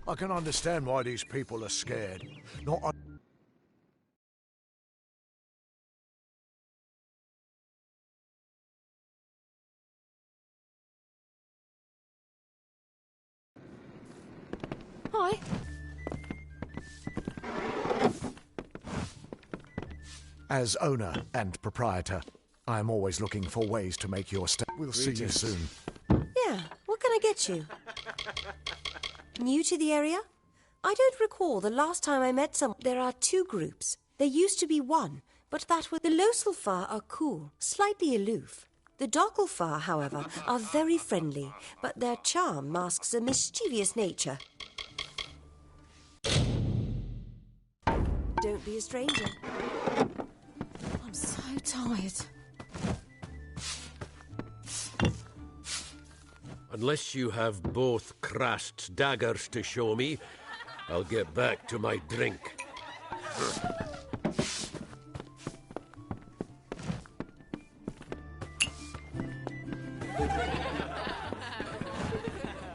I can understand why these people are scared. Not Hi. As owner and proprietor, I am always looking for ways to make your stay. We'll see you soon. Yeah, what can I get you? New to the area? I don't recall the last time I met someone. There are two groups. There used to be one, but that was... The Loselfar are cool, slightly aloof. The Docklfar, however, are very friendly, but their charm masks a mischievous nature. Don't be a stranger. I'm so tired. Unless you have both Krast's daggers to show me, I'll get back to my drink.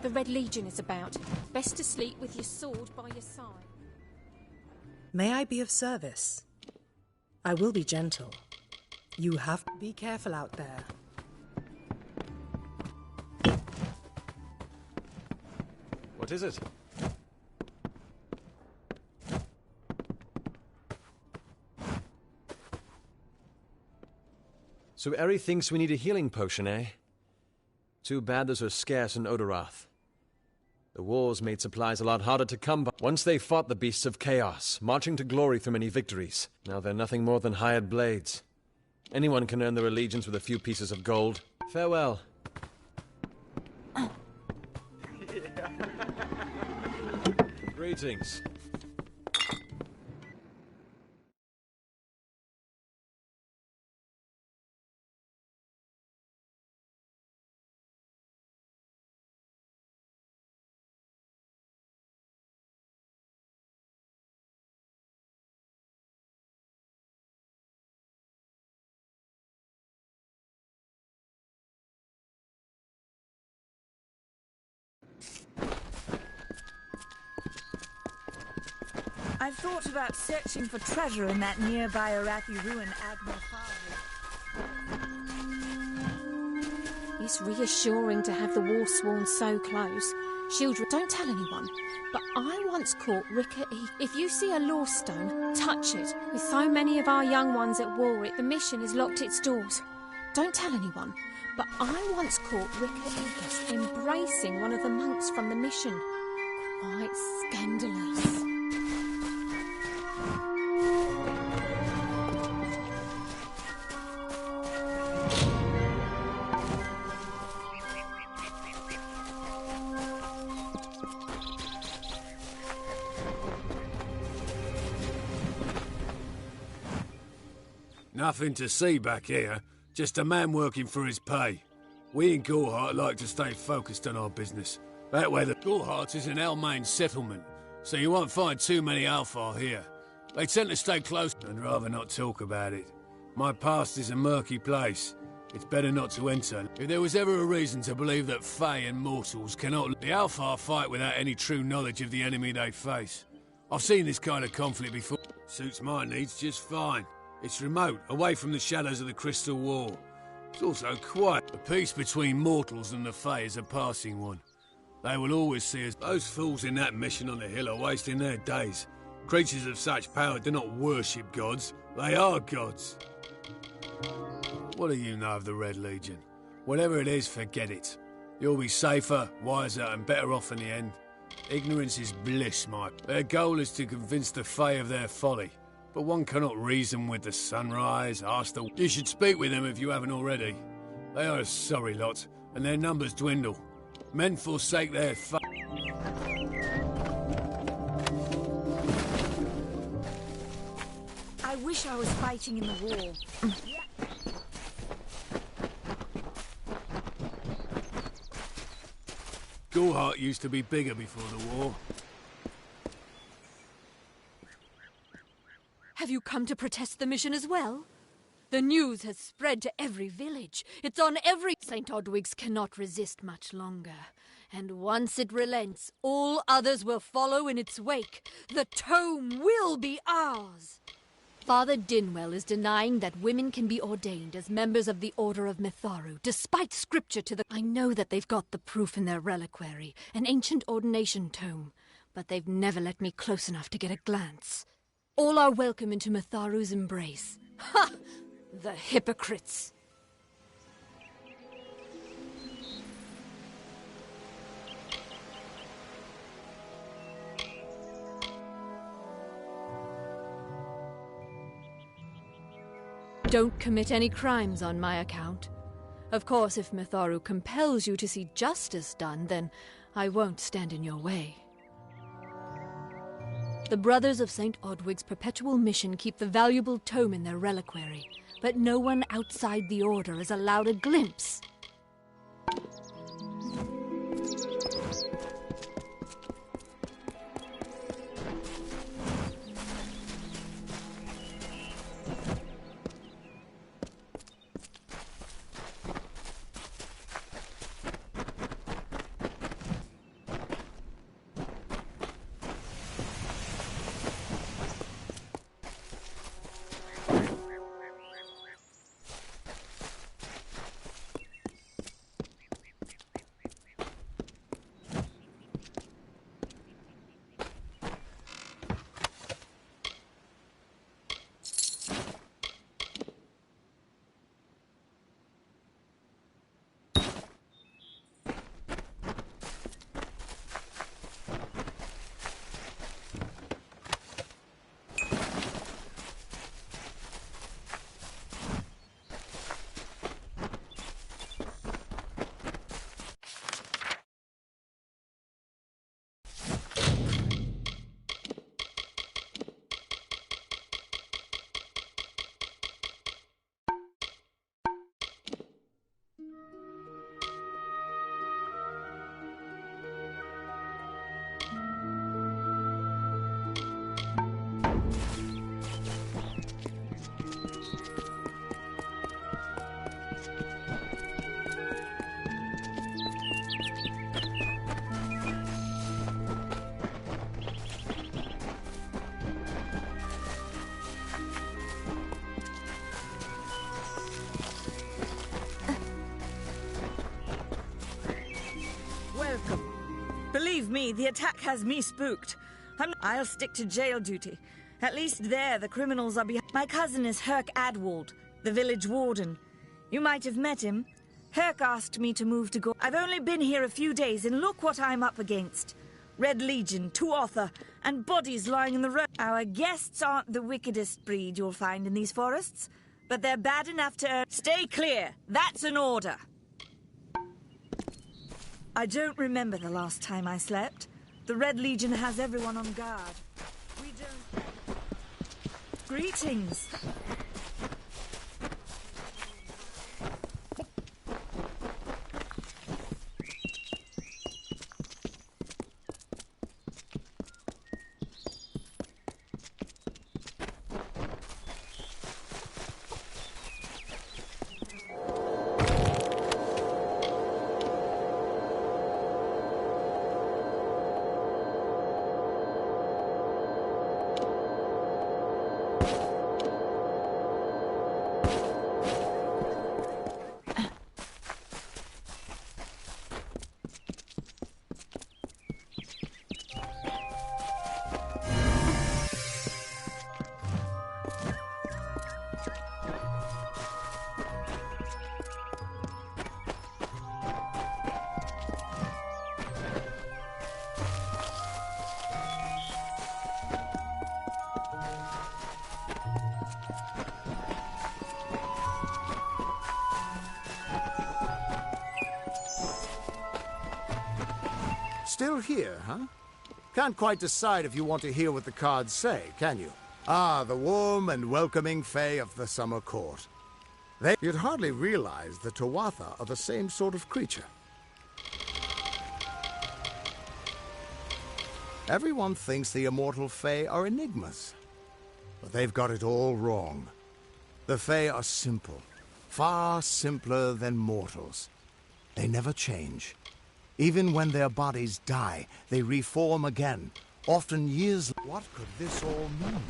The Red Legion is about. Best to sleep with your sword by your side. May I be of service? I will be gentle. You have to be careful out there. What is it? So Eri thinks we need a healing potion, eh? Too bad those are scarce in Odorath. The wars made supplies a lot harder to come by. Once they fought the beasts of chaos, marching to glory through many victories. Now they're nothing more than hired blades. Anyone can earn their allegiance with a few pieces of gold. Farewell. Greetings. I've thought about searching for treasure in that nearby Arathi ruin Admiral Farley. It's reassuring to have the Warsworn so close. Shieldred, don't tell anyone, but I once caught Rika E. If you see a Lawstone, touch it. With so many of our young ones at war, the mission has locked its doors. Don't tell anyone, but I once caught Rika Aegis embracing one of the monks from the mission. Quite scandalous. Nothing to see back here, just a man working for his pay. We in Gorhart like to stay focused on our business. That way the Gorhart is an Almain settlement, so you won't find too many Alfar here. They tend to stay close and rather not talk about it. My past is a murky place. It's better not to enter. If there was ever a reason to believe that Fae and mortals cannot... The Alfar fight without any true knowledge of the enemy they face. I've seen this kind of conflict before. Suits my needs just fine. It's remote, away from the shadows of the Crystal War. It's also quiet. The peace between mortals and the Fae is a passing one. They will always see us. Those fools in that mission on the hill are wasting their days. Creatures of such power do not worship gods. They are gods. What do you know of the Red Legion? Whatever it is, forget it. You'll be safer, wiser, and better off in the end. Ignorance is bliss, Mike. Their goal is to convince the Fae of their folly. But one cannot reason with the sunrise, ask the... You should speak with them if you haven't already. They are a sorry lot, and their numbers dwindle. Men forsake their I wish I was fighting in the war. Gorhart used to be bigger before the war. Have you come to protest the mission as well? The news has spread to every village. It's on every... St. Odwig's cannot resist much longer. And once it relents, all others will follow in its wake. The tome will be ours. Father Dinwell is denying that women can be ordained as members of the Order of Mitharu, despite scripture to the... I know that they've got the proof in their reliquary, an ancient ordination tome, but they've never let me close enough to get a glance. All are welcome into Mitharu's embrace. Ha! The hypocrites! Don't commit any crimes on my account. Of course, if Mitharu compels you to see justice done, then I won't stand in your way. The Brothers of St. Odwig's perpetual mission keep the valuable tome in their reliquary, but no one outside the Order is allowed a glimpse. Believe me, the attack has me spooked. I'll stick to jail duty. At least there, the criminals are behind. My cousin is Herc Adwald, the village warden. You might have met him. Herc asked me to move to go. I've only been here a few days, and look what I'm up against. Red Legion, Tuatha, and bodies lying in the road. Our guests aren't the wickedest breed you'll find in these forests, but they're bad enough to... Stay clear! That's an order! I don't remember the last time I slept. The Red Legion has everyone on guard. We don't... Greetings! Still here, huh? Can't quite decide if you want to hear what the cards say, can you? Ah, the warm and welcoming Fae of the Summer Court. You'd hardly realize the Tuatha are the same sort of creature. Everyone thinks the immortal Fae are enigmas, but they've got it all wrong. The Fae are simple, far simpler than mortals. They never change. Even when their bodies die, they reform again, often years. What could this all mean?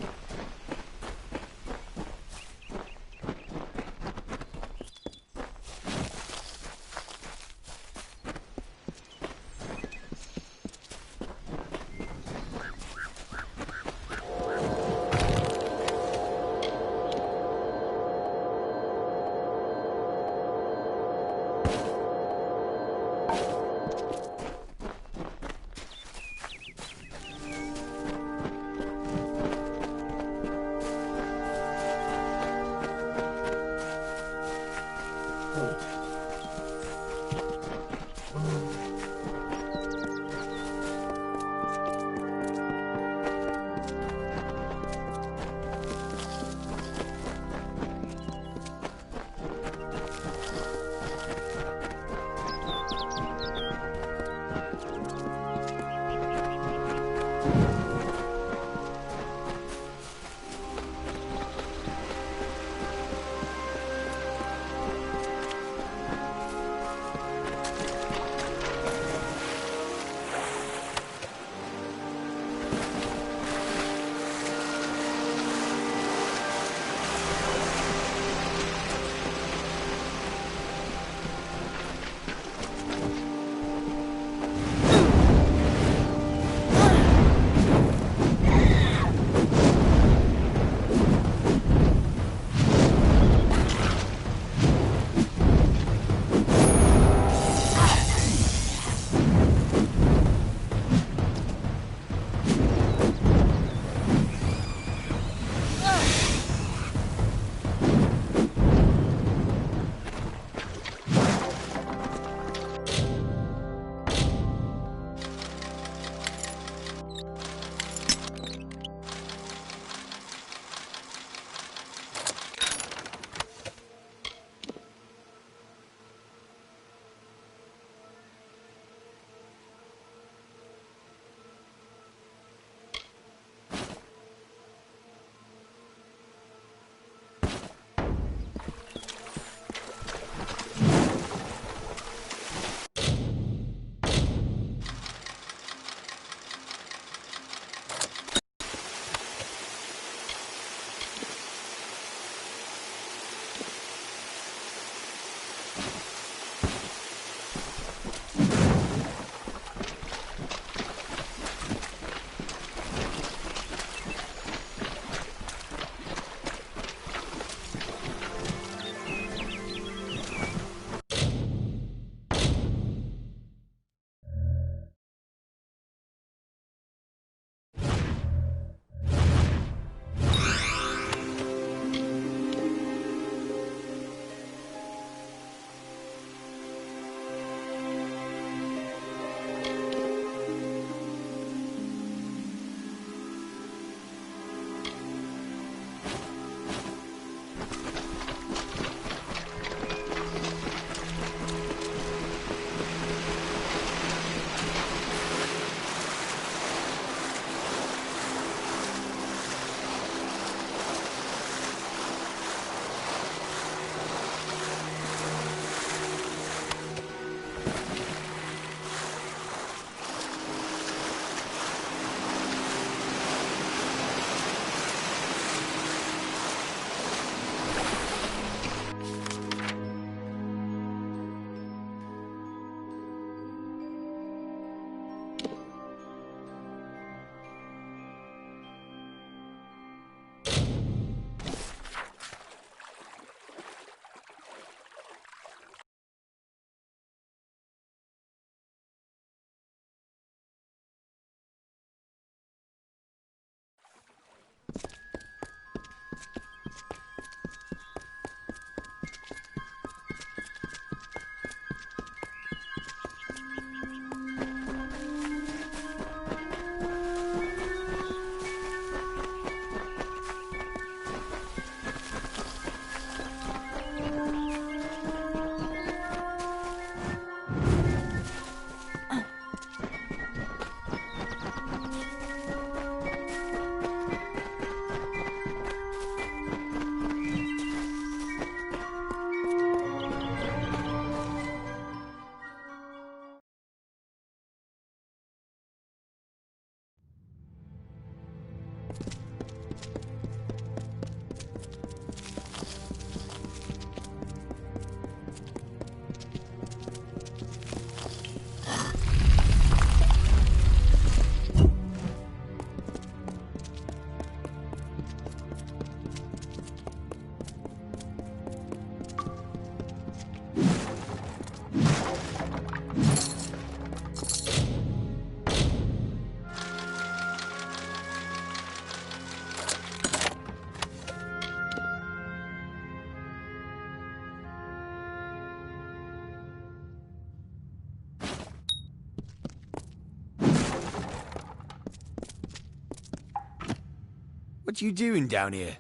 What you doing down here?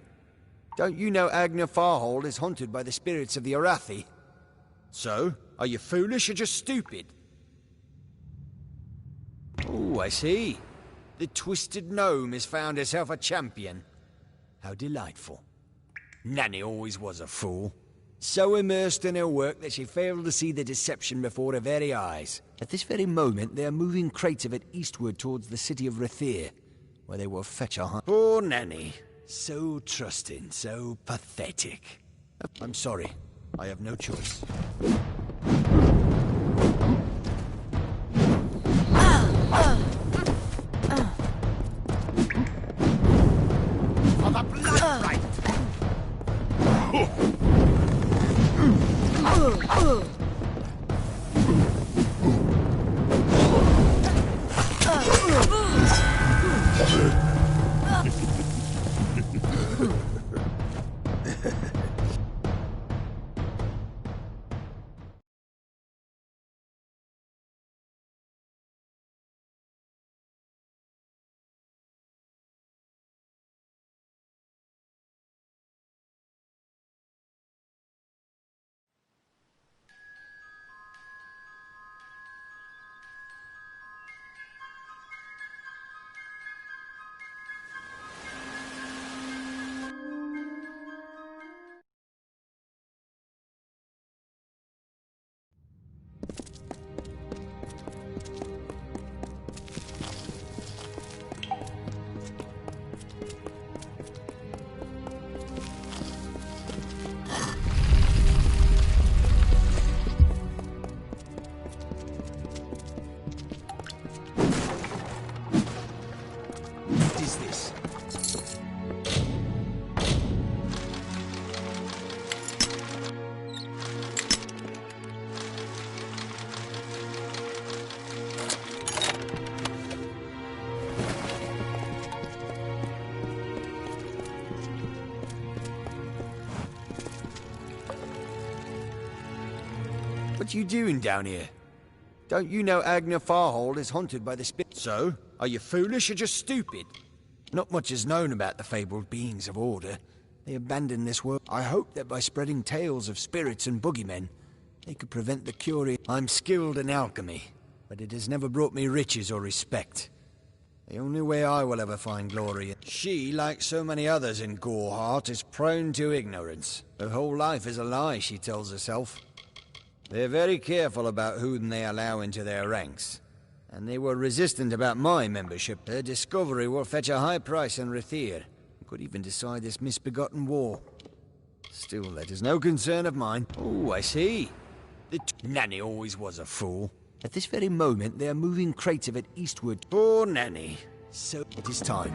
Don't you know Agna Farhold is haunted by the spirits of the Arathi? So, are you foolish or just stupid? Oh, I see. The Twisted Gnome has found herself a champion. How delightful. Nanny always was a fool. So immersed in her work that she failed to see the deception before her very eyes. At this very moment, they are moving crates of it eastward towards the city of Rathir, where they will fetch a hunt. Poor Nanny. So trusting, so pathetic. I'm sorry. I have no choice. For the blood right! What you doing down here? Don't you know Agna Farhold is haunted by the spirit? So, are you foolish or just stupid? Not much is known about the fabled beings of Order. They abandoned this world. I hope that by spreading tales of spirits and boogeymen, they could prevent the curious. I'm skilled in alchemy, but it has never brought me riches or respect. The only way I will ever find glory. She, like so many others in Goreheart, is prone to ignorance. Her whole life is a lie, she tells herself. They're very careful about whom they allow into their ranks, and they were resistant about my membership. Her discovery will fetch a high price in Rathir. Could even decide this misbegotten war. Still, that is no concern of mine. Oh, I see. Nanny always was a fool. At this very moment, they are moving crates of it eastward. Poor Nanny. So, it is time.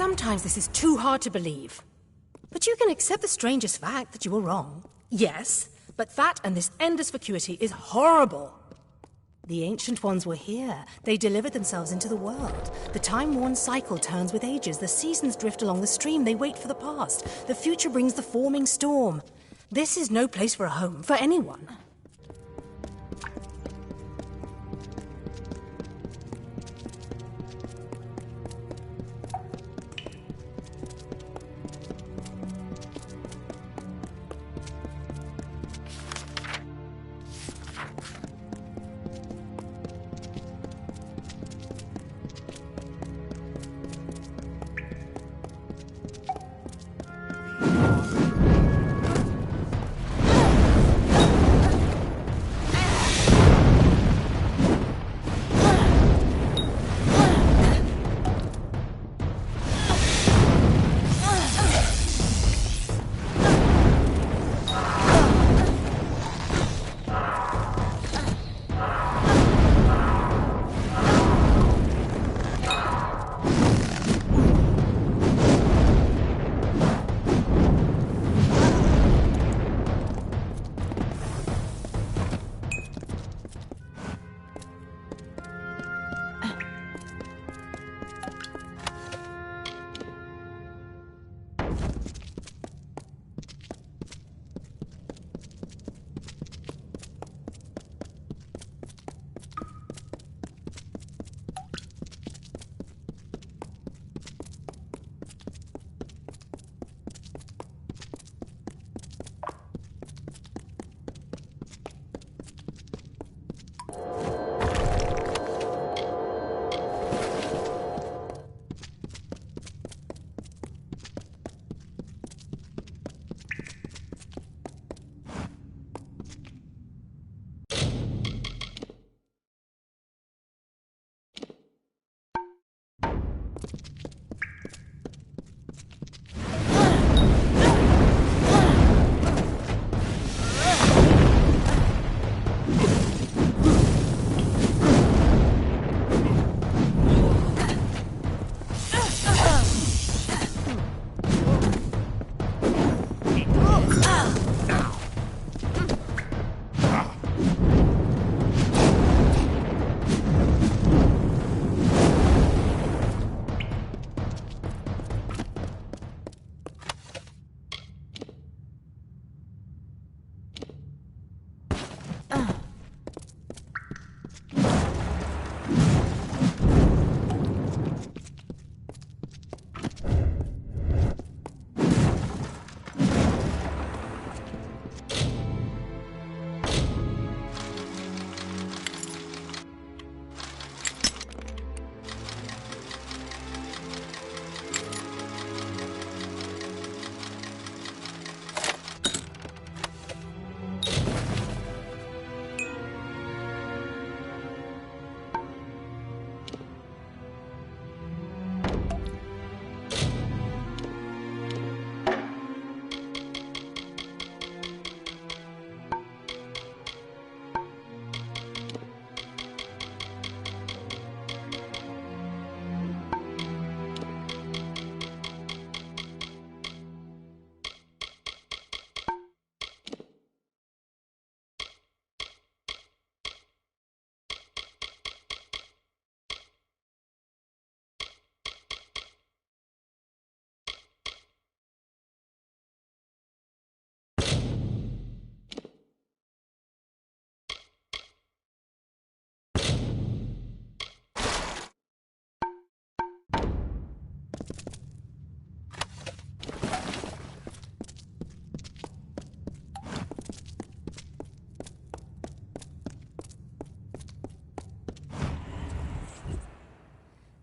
Sometimes this is too hard to believe. But you can accept the strangest fact that you were wrong. Yes, but that and this endless vacuity is horrible. The Ancient Ones were here. They delivered themselves into the world. The time-worn cycle turns with ages. The seasons drift along the stream. They wait for the past. The future brings the forming storm. This is no place for a home, for anyone.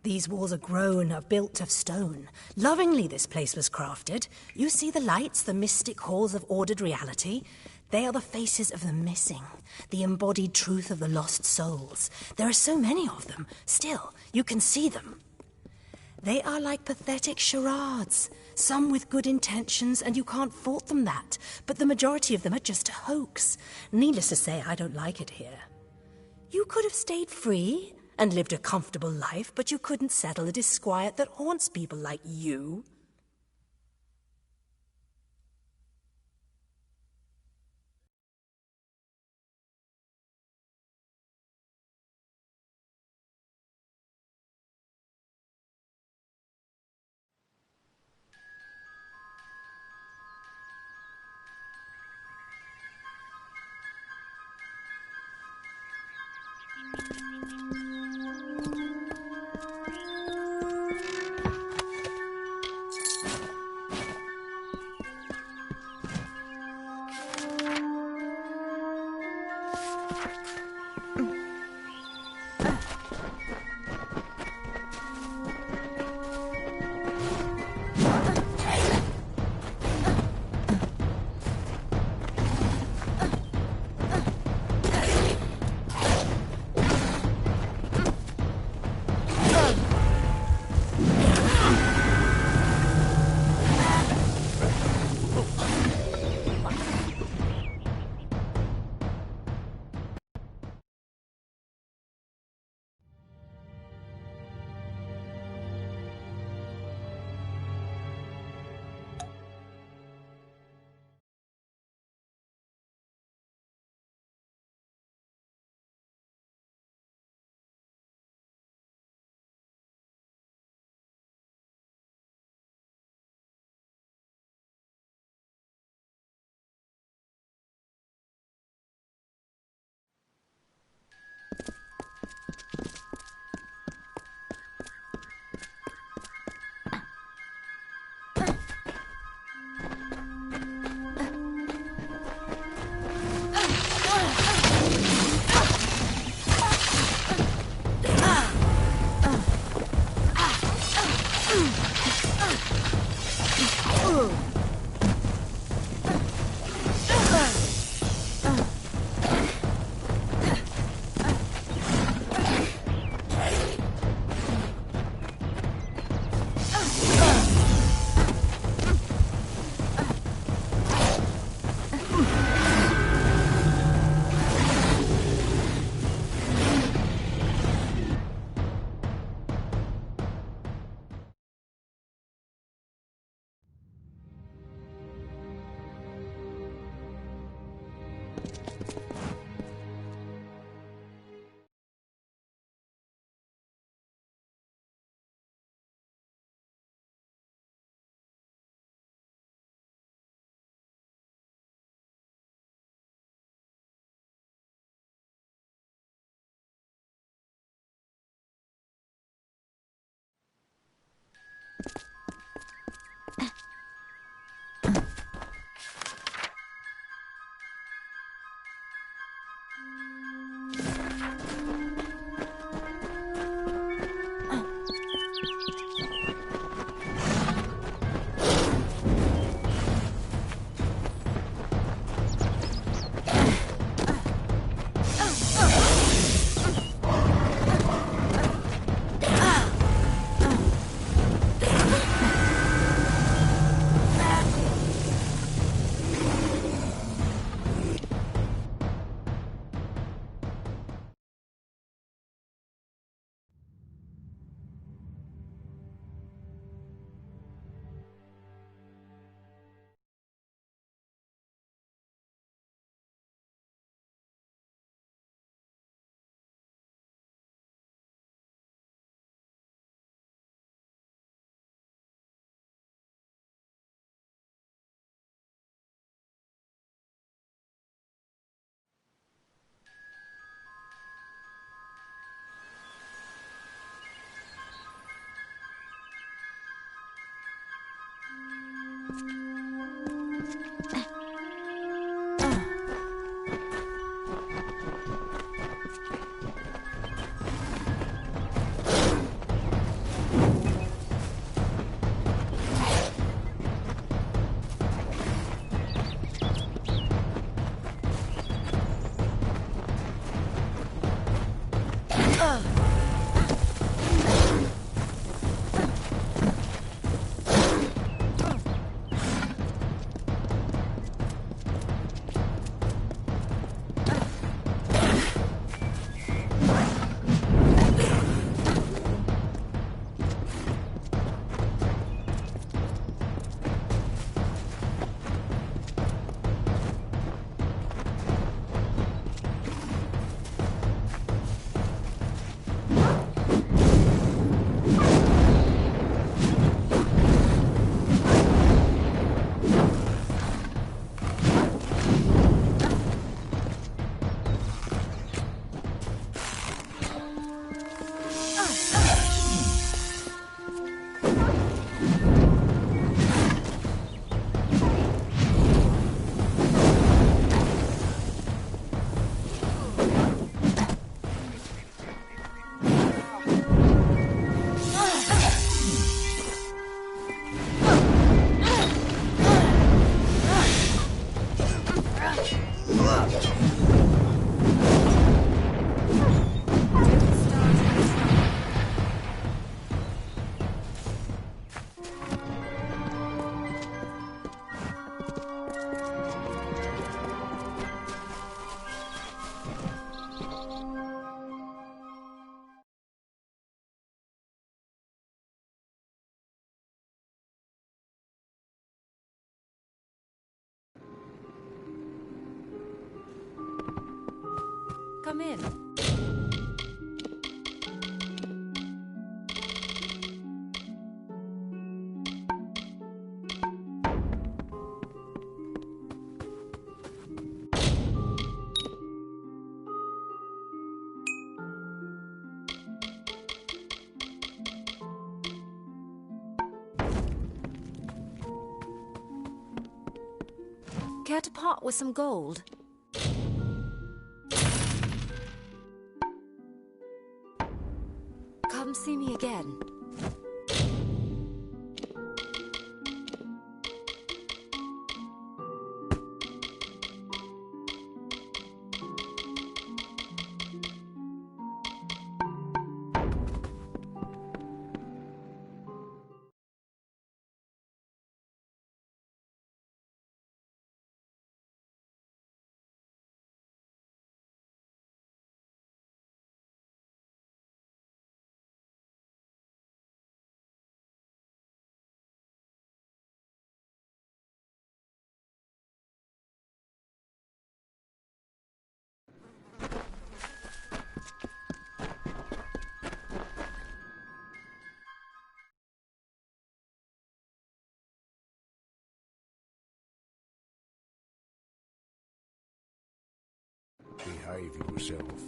These walls are grown, are built of stone. Lovingly this place was crafted. You see the lights, the mystic halls of ordered reality? They are the faces of the missing, the embodied truth of the lost souls. There are so many of them. Still, you can see them. They are like pathetic charades, some with good intentions, and you can't fault them that. But the majority of them are just a hoax. Needless to say, I don't like it here. You could have stayed free and lived a comfortable life, but you couldn't settle the disquiet that haunts people like you. Come in. Care to part with some gold? Come see me again. Behave yourself.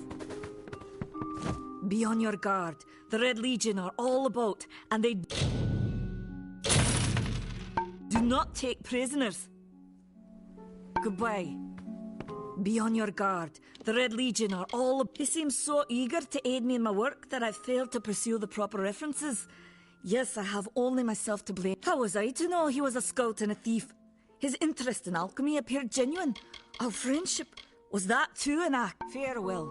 Be on your guard. The Red Legion are all about, and they do not take prisoners. Goodbye. Be on your guard. The Red Legion are all... He seems so eager to aid me in my work that I've failed to pursue the proper references. Yes, I have only myself to blame. How was I to know he was a scout and a thief? His interest in alchemy appeared genuine. Our friendship... was that too an act? Farewell.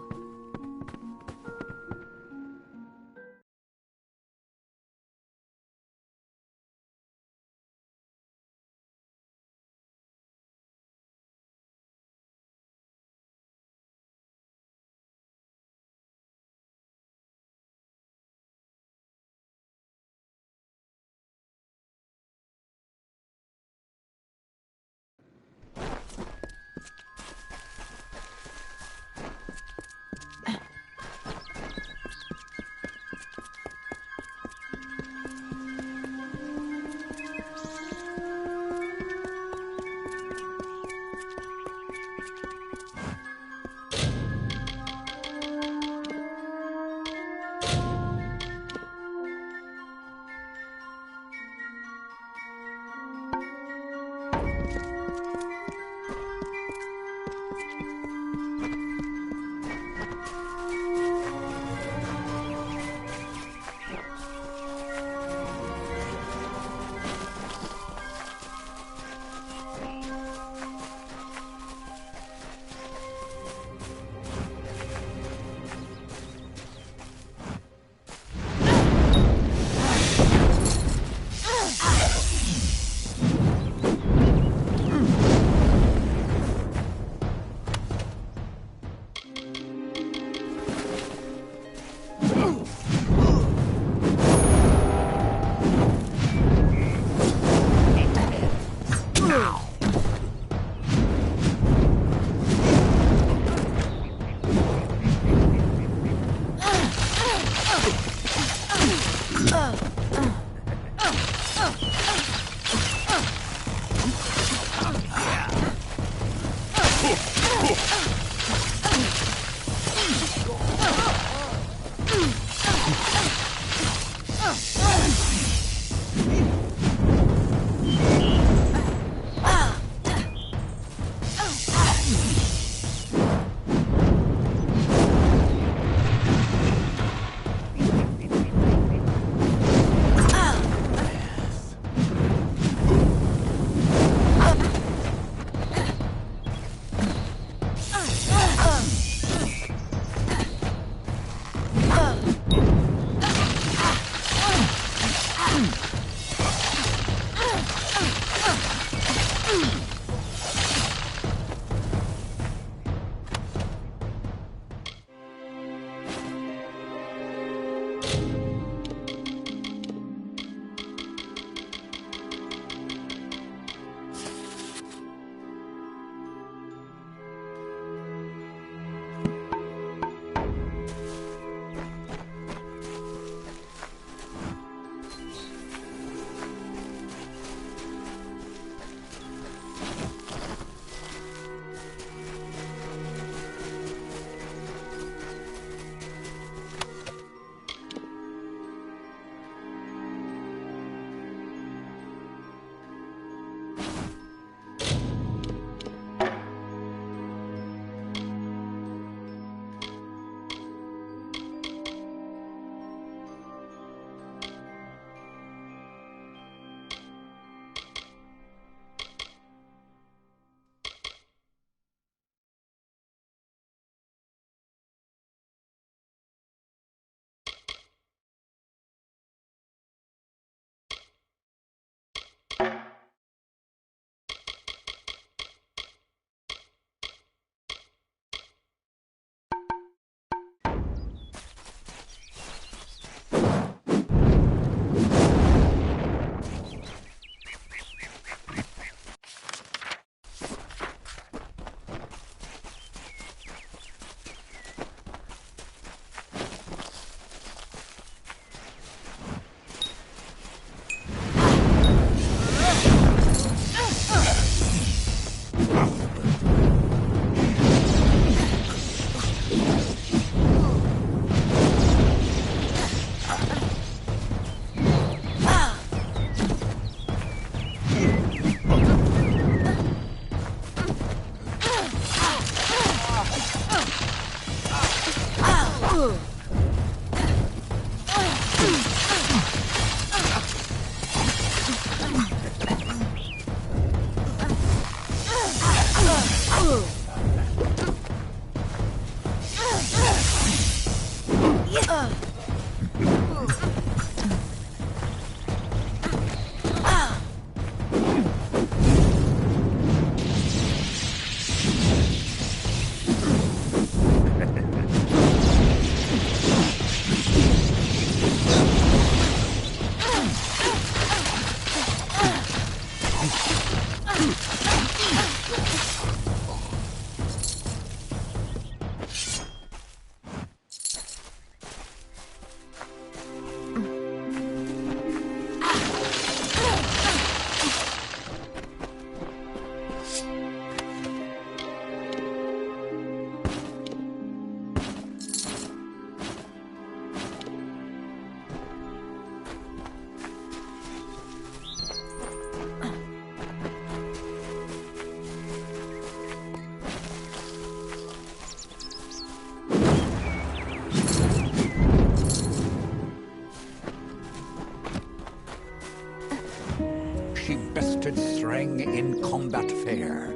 in combat fair,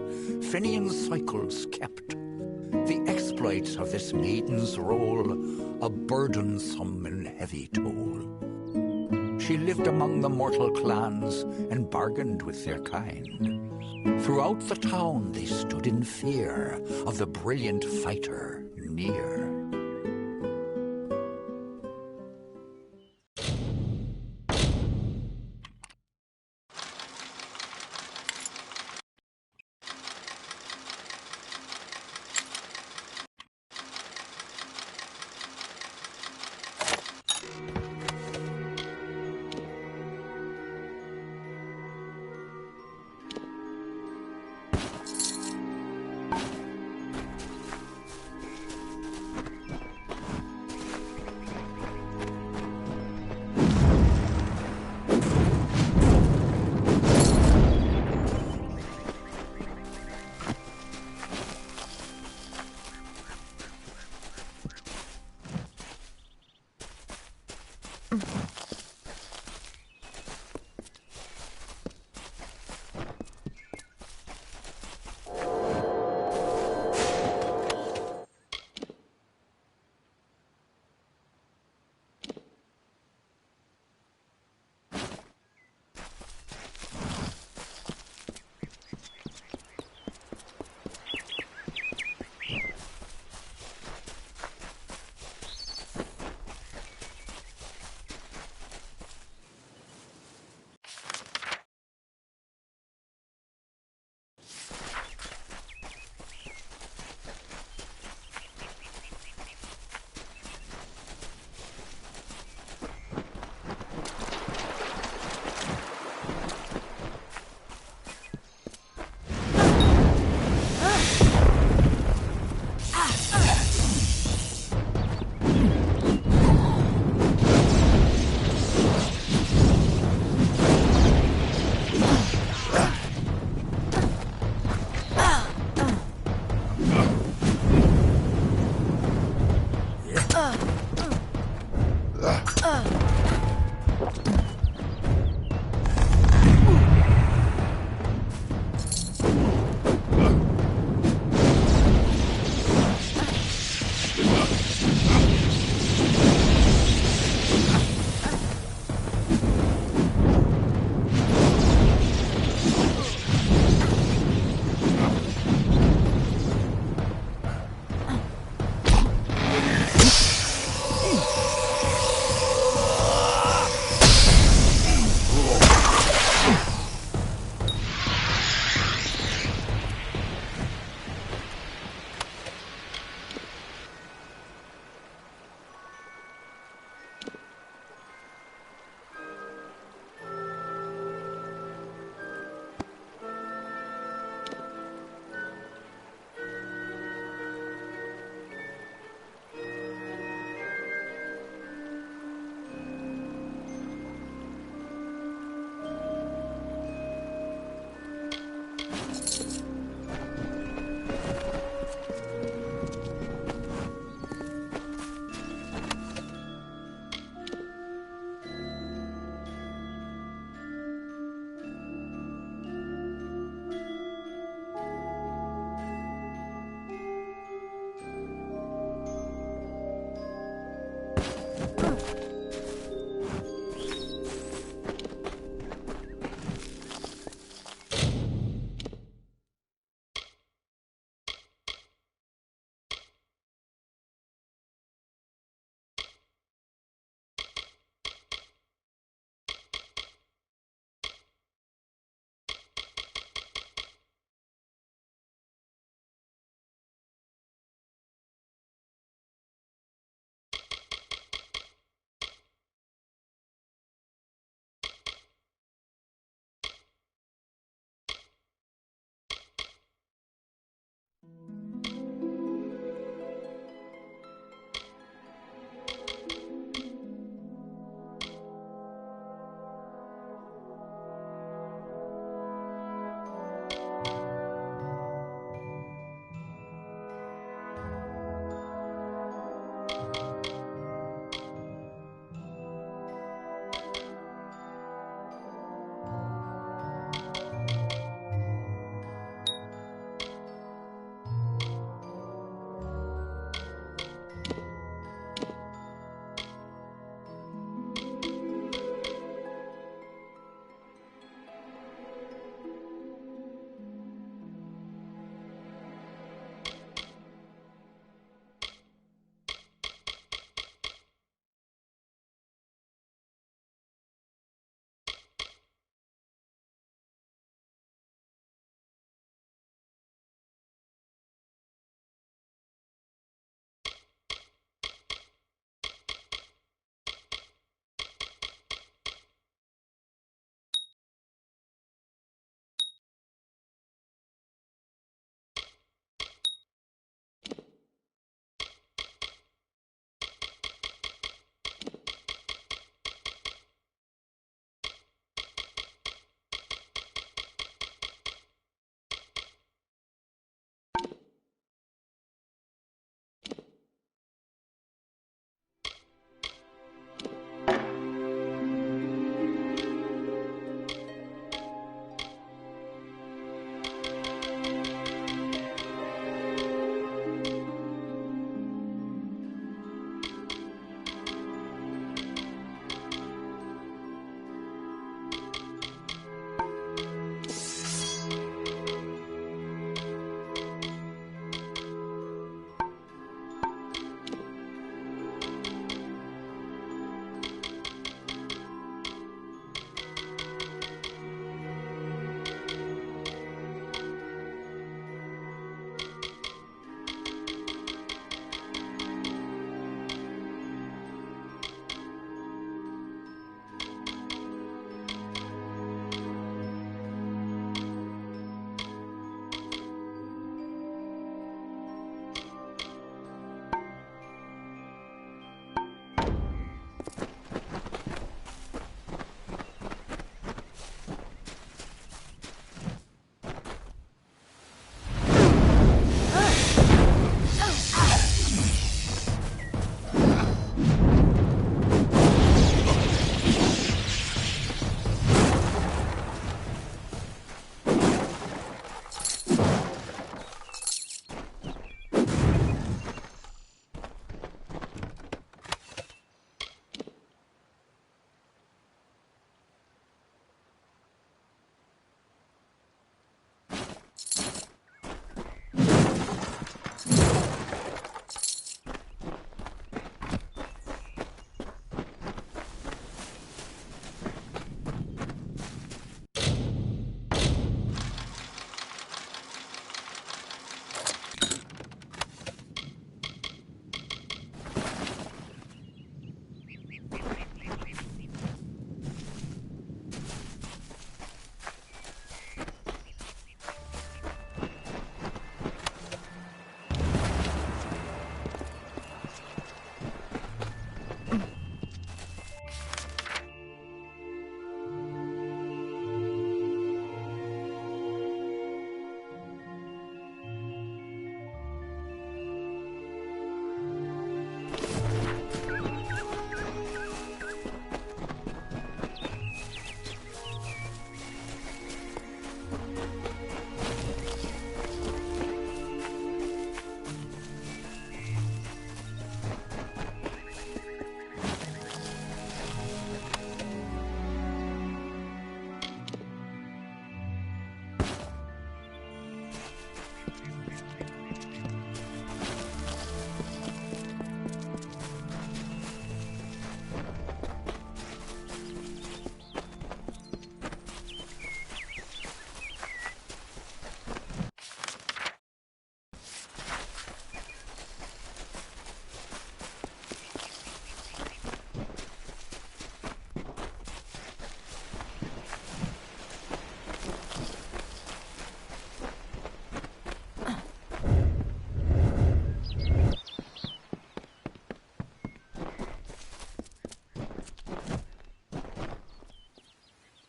Finian's cycles kept. The exploits of this maiden's role, a burdensome and heavy toll. She lived among the mortal clans and bargained with their kind. Throughout the town they stood in fear of the brilliant fighter near.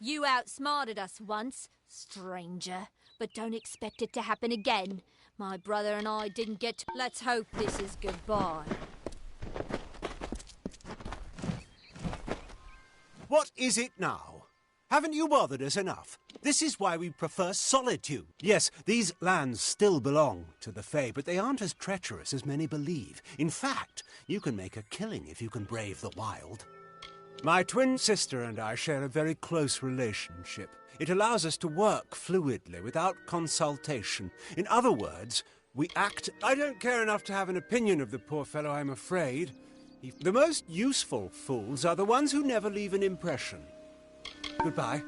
You outsmarted us once, stranger, but don't expect it to happen again. My brother and I didn't get to... Let's hope this is goodbye. What is it now? Haven't you bothered us enough? This is why we prefer solitude. Yes, these lands still belong to the Fae, but they aren't as treacherous as many believe. In fact, you can make a killing if you can brave the wild. My twin sister and I share a very close relationship. It allows us to work fluidly without consultation. In other words, we act... I don't care enough to have an opinion of the poor fellow, I'm afraid. The most useful fools are the ones who never leave an impression. Goodbye.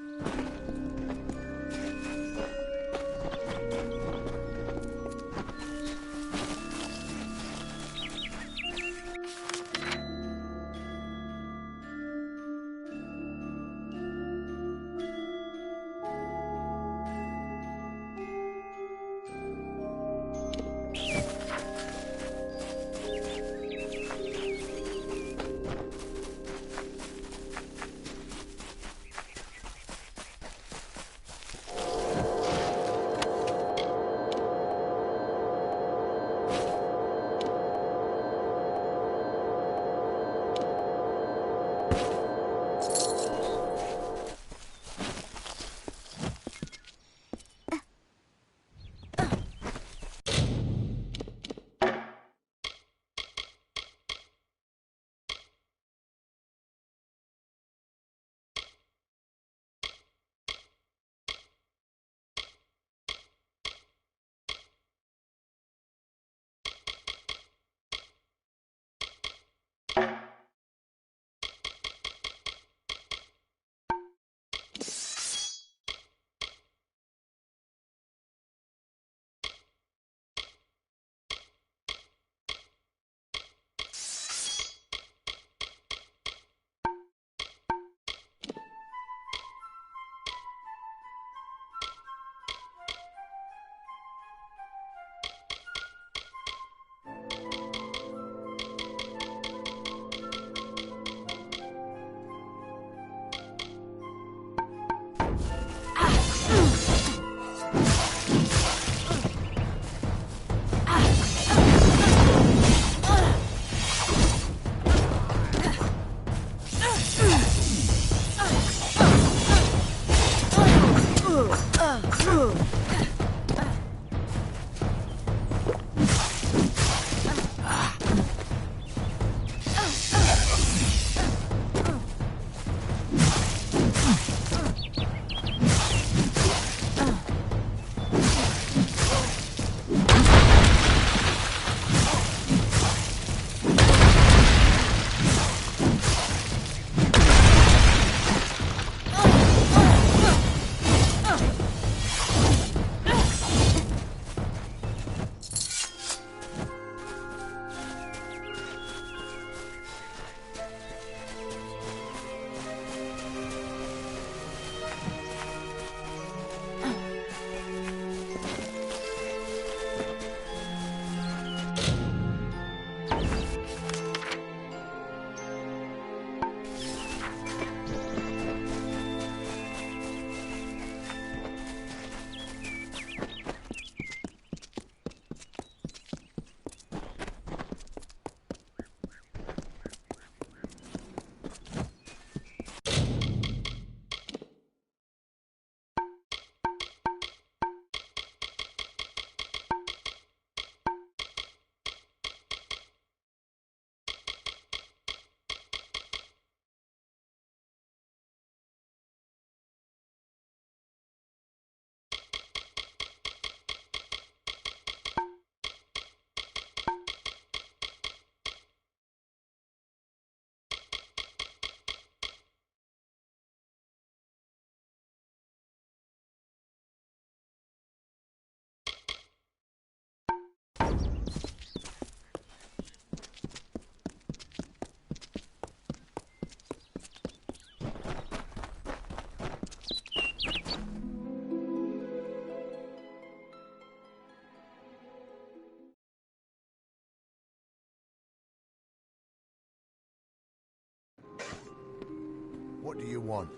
What do you want?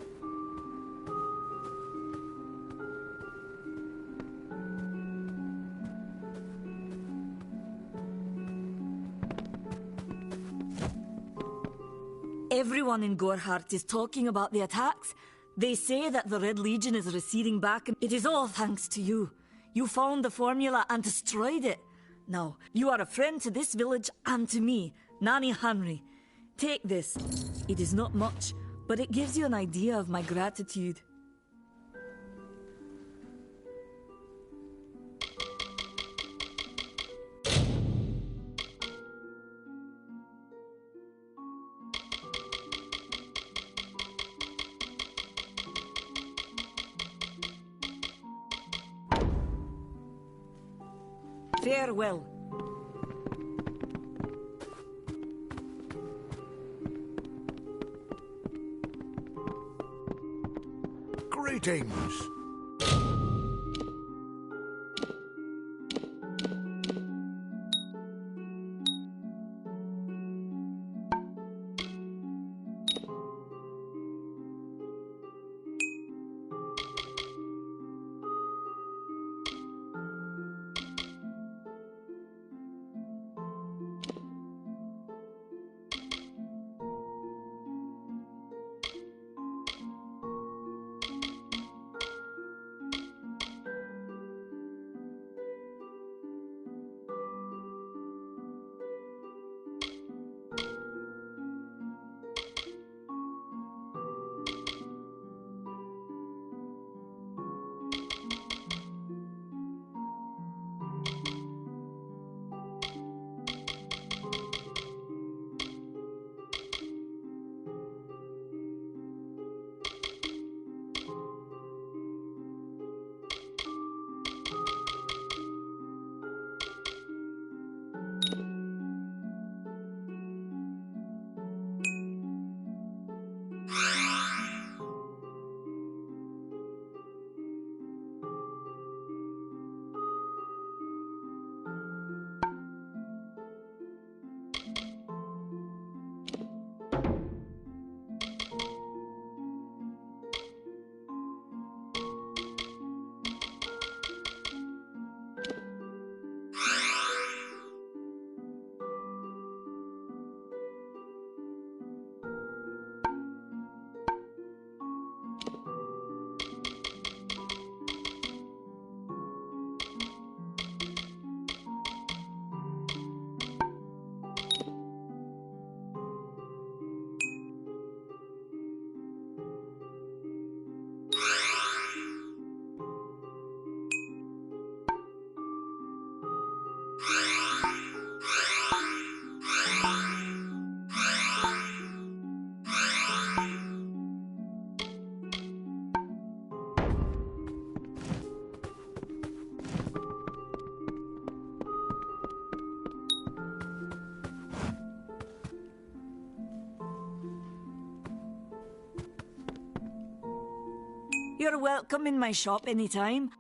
Everyone in Gorhart is talking about the attacks. They say that the Red Legion is receding back, and it is all thanks to you. You found the formula and destroyed it. Now, you are a friend to this village and to me, Nanny Henry. Take this. It is not much, but it gives you an idea of my gratitude. Farewell. Greetings. You're welcome in my shop anytime.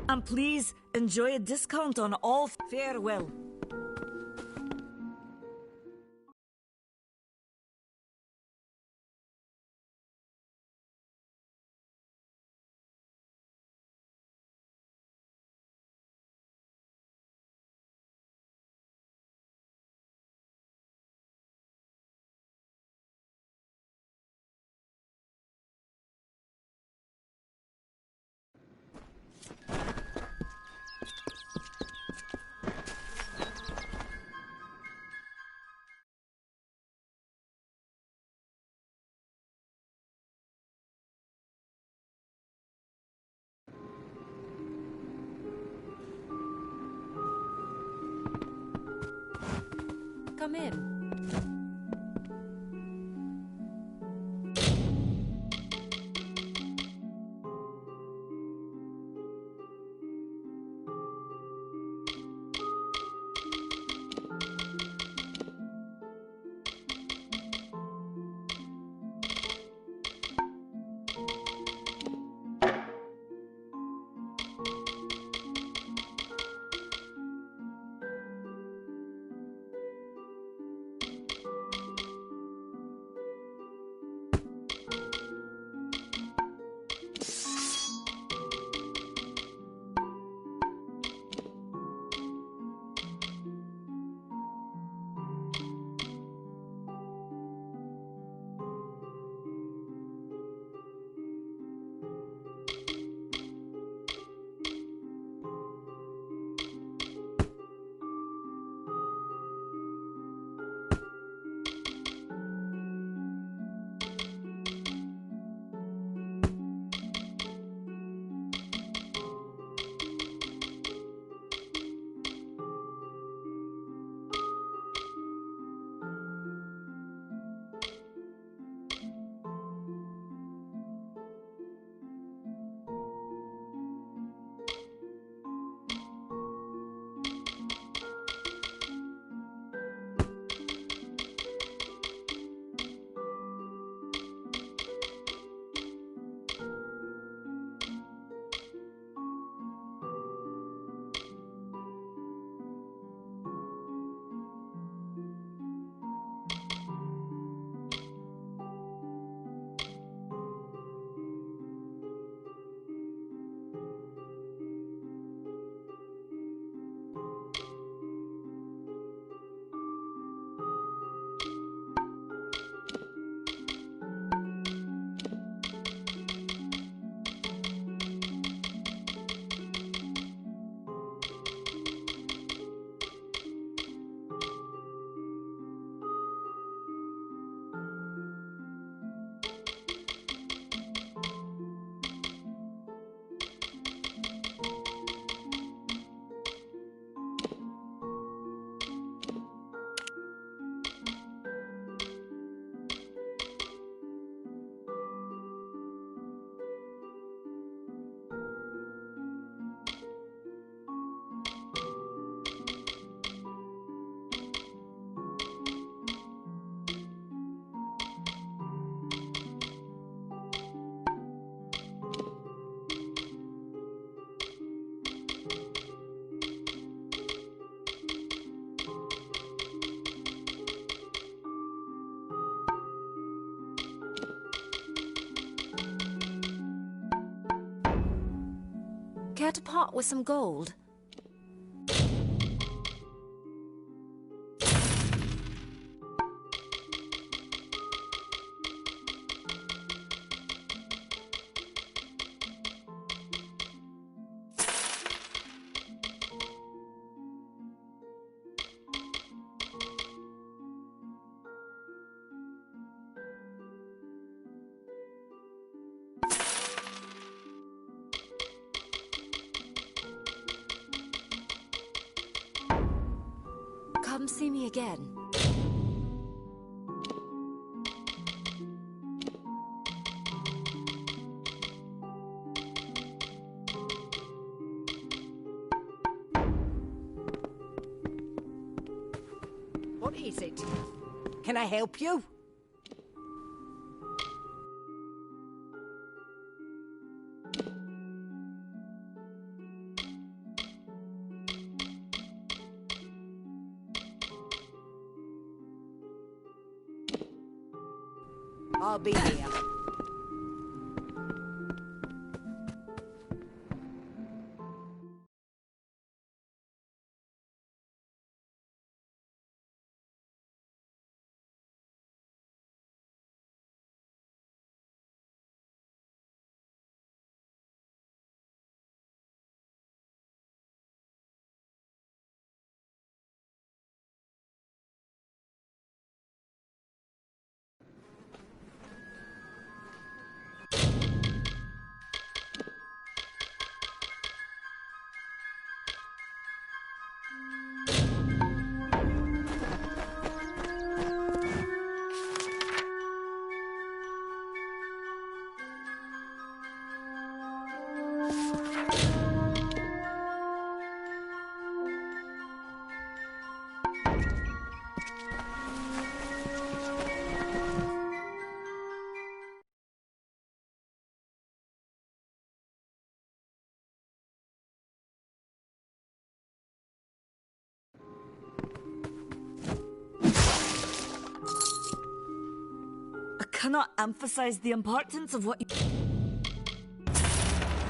And please enjoy a discount on all. Farewell. Come in. pot with some gold? Come see me again. What is it? Can I help you? I'll be here. I cannot emphasize the importance of what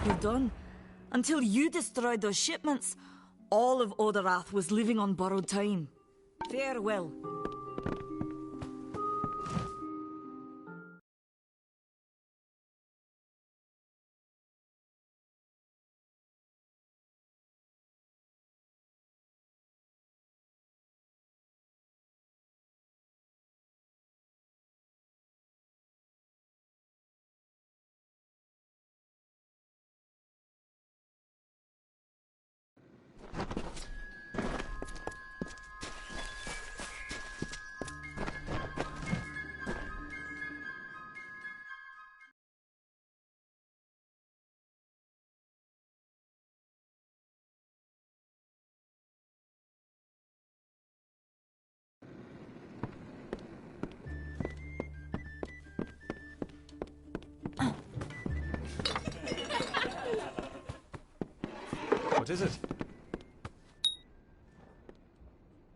you've done. Until you destroyed those shipments, all of Odorath was living on borrowed time. Farewell. What is it?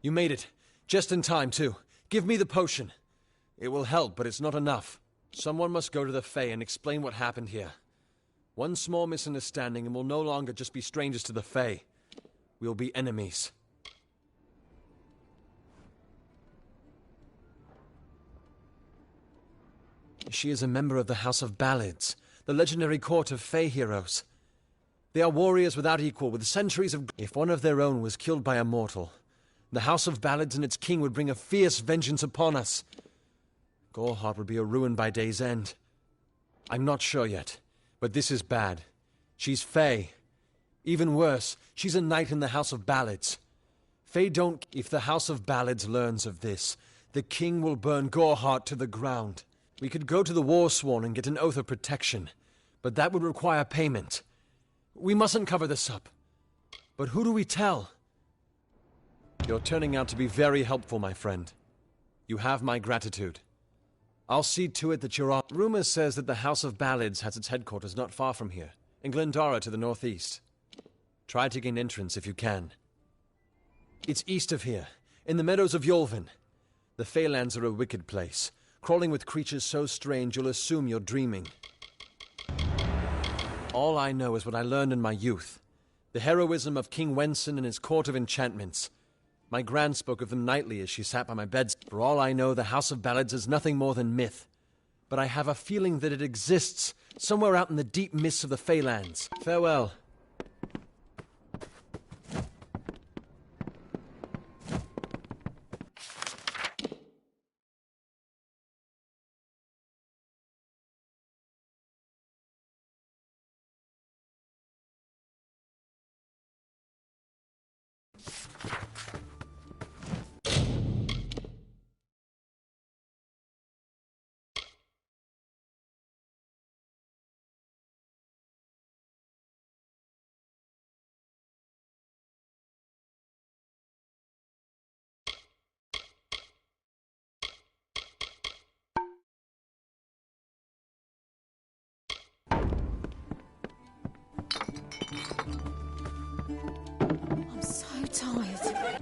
You made it. Just in time, too. Give me the potion. It will help, but it's not enough. Someone must go to the Fae and explain what happened here. One small misunderstanding and we'll no longer just be strangers to the Fae. We'll be enemies. She is a member of the House of Ballads, the legendary court of Fae heroes. They are warriors without equal, with centuries of... If one of their own was killed by a mortal, the House of Ballads and its king would bring a fierce vengeance upon us. Goreheart would be a ruin by day's end. I'm not sure yet, but this is bad. She's Fae. Even worse, she's a knight in the House of Ballads. Fae don't... If the House of Ballads learns of this, the king will burn Goreheart to the ground. We could go to the Warsworn and get an oath of protection, but that would require payment. We mustn't cover this up. But who do we tell? You're turning out to be very helpful, my friend. You have my gratitude. I'll see to it that you're on... Rumor says that the House of Ballads has its headquarters not far from here, in Glendara to the northeast. Try to gain entrance if you can. It's east of here, in the meadows of Yolvin. The Feylands are a wicked place, crawling with creatures so strange you'll assume you're dreaming. All I know is what I learned in my youth. The heroism of King Wenson and his court of enchantments. My gran spoke of them nightly as she sat by my bed. For all I know, the House of Ballads is nothing more than myth. But I have a feeling that it exists somewhere out in the deep mists of the Feylands. Farewell. I'm so tired.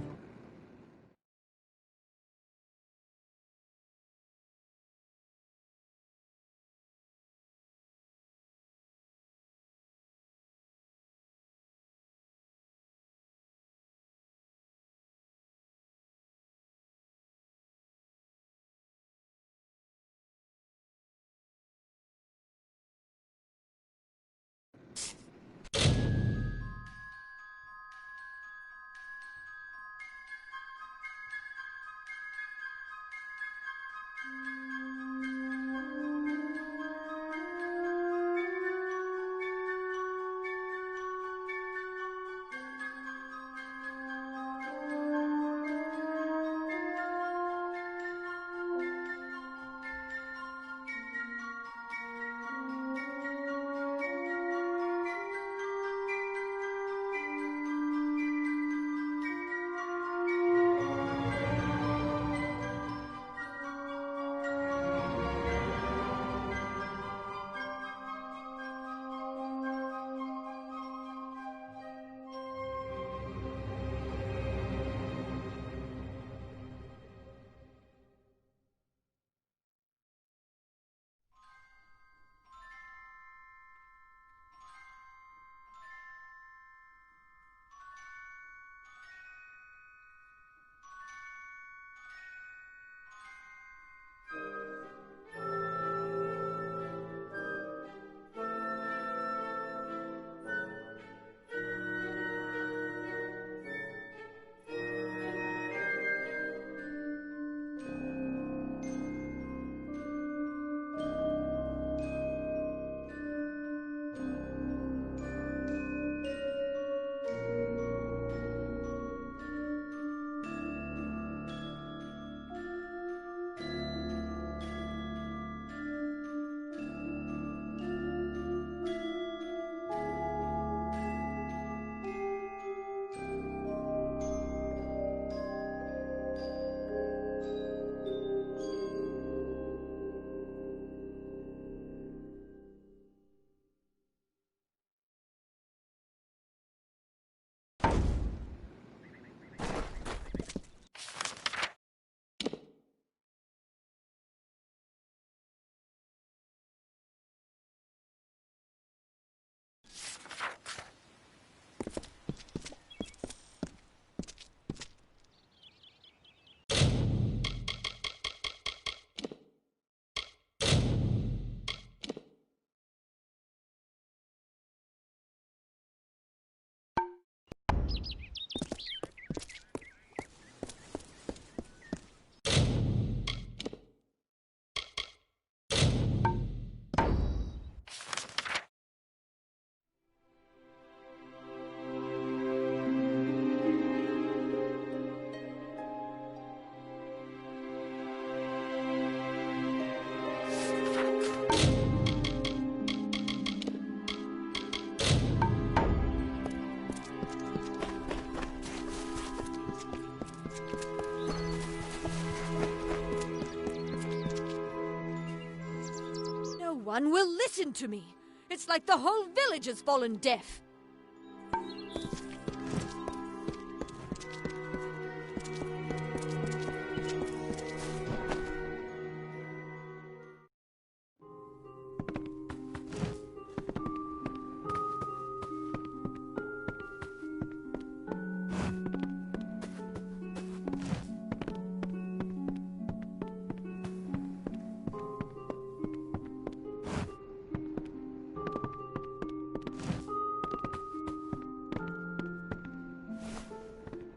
one will listen to me. It's like the whole village has fallen deaf.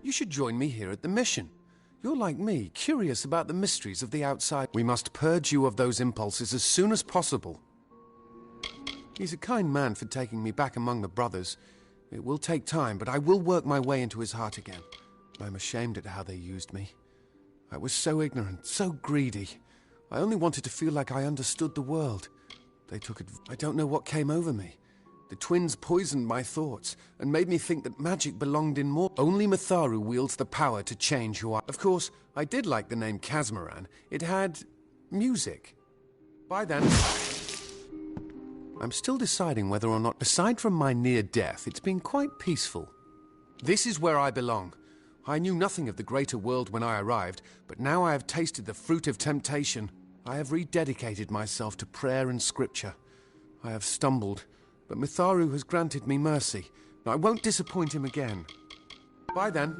You should join me here at the mission. You're like me, curious about the mysteries of the outside. We must purge you of those impulses as soon as possible. He's a kind man for taking me back among the brothers. It will take time, but I will work my way into his heart again. I'm ashamed at how they used me. I was so ignorant, so greedy. I only wanted to feel like I understood the world. They took it. I don't know what came over me. The twins poisoned my thoughts and made me think that magic belonged in more. Only Matharu wields the power to change who I... Of course, I did like the name Kazmaran. It had music. By then... I'm still deciding whether or not, aside from my near death, it's been quite peaceful. This is where I belong. I knew nothing of the greater world when I arrived, but now I have tasted the fruit of temptation. I have rededicated myself to prayer and scripture. I have stumbled, but Mitharu has granted me mercy. I won't disappoint him again. Bye then.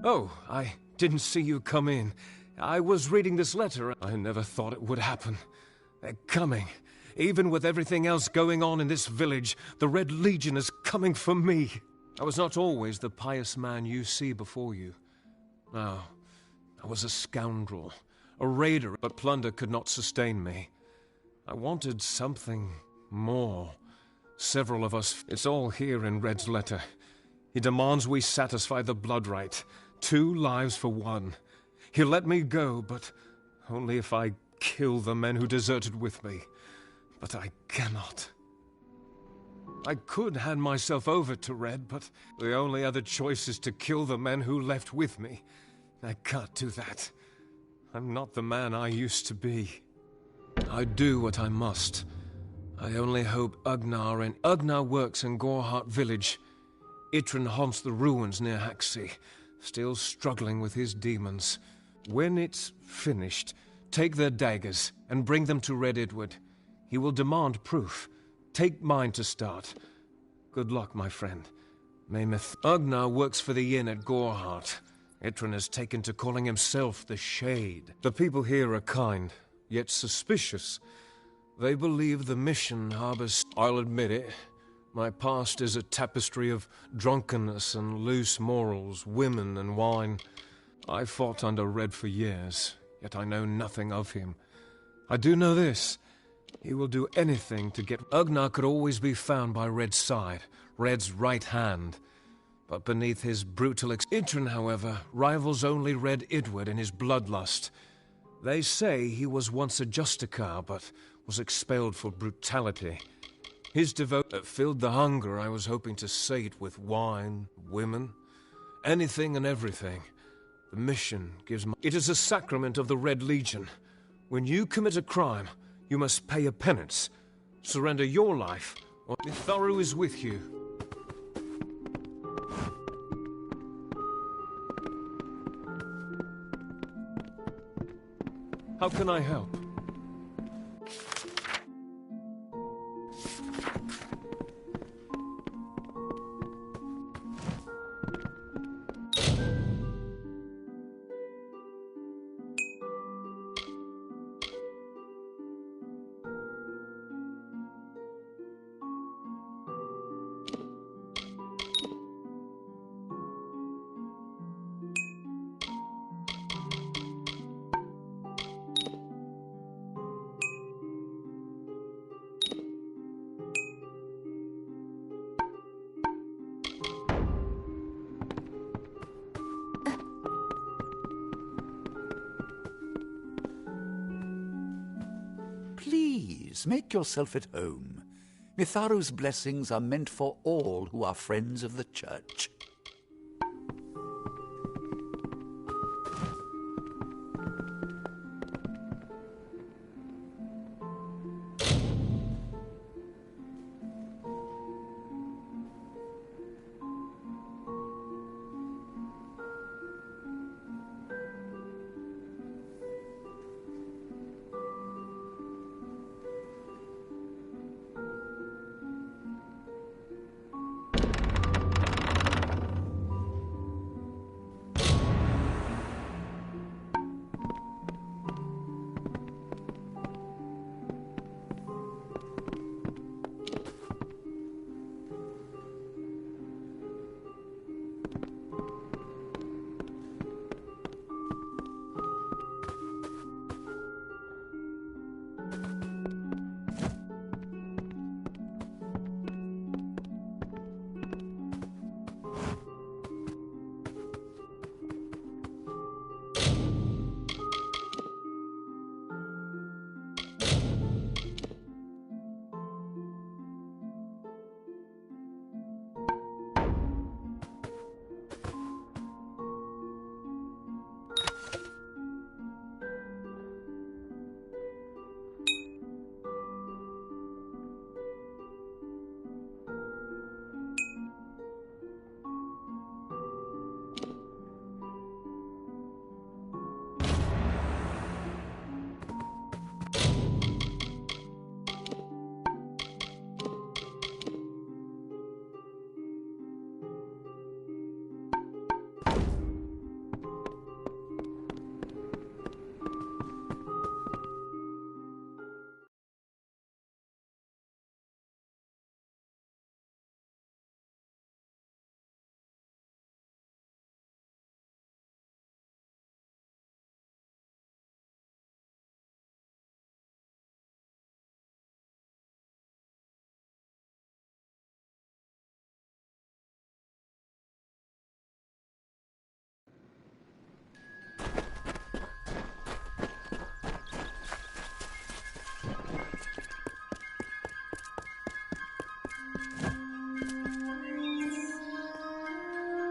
Oh, I didn't see you come in. I was reading this letter. I never thought it would happen. They're coming. Even with everything else going on in this village, the Red Legion is coming for me. I was not always the pious man you see before you. No, I was a scoundrel, a raider, but plunder could not sustain me. I wanted something more. Several of us... It's all here in Red's letter. He demands we satisfy the blood right. 2 lives for 1. He'll let me go, but only if I kill the men who deserted with me. But I cannot. I could hand myself over to Red, but the only other choice is to kill the men who left with me. I can't do that. I'm not the man I used to be. I do what I must. I only hope Ugnar works in Gorhart village. Itran haunts the ruins near Haxi, still struggling with his demons. When it's finished, take their daggers and bring them to Red Edward. He will demand proof. Take mine to start. Good luck, my friend. Ugnar works for the inn at Gorhart. Itran has taken to calling himself the Shade. The people here are kind, yet suspicious. They believe the mission harbors... I'll admit it. My past is a tapestry of drunkenness and loose morals, women and wine. I fought under Red for years, yet I know nothing of him. I do know this. He will do anything to get... Ugnar could always be found by Red's side, Red's right hand. But beneath his brutal... Itran, however, rivals only Red Edward in his bloodlust. They say he was once a Justicar, but was expelled for brutality. His devotion filled the hunger I was hoping to sate with wine, women, anything and everything. The mission gives my... It is a sacrament of the Red Legion. When you commit a crime, you must pay a penance. Surrender your life, or Mitharu is with you. How can I help? Please, make yourself at home. Mitharu's blessings are meant for all who are friends of the Church.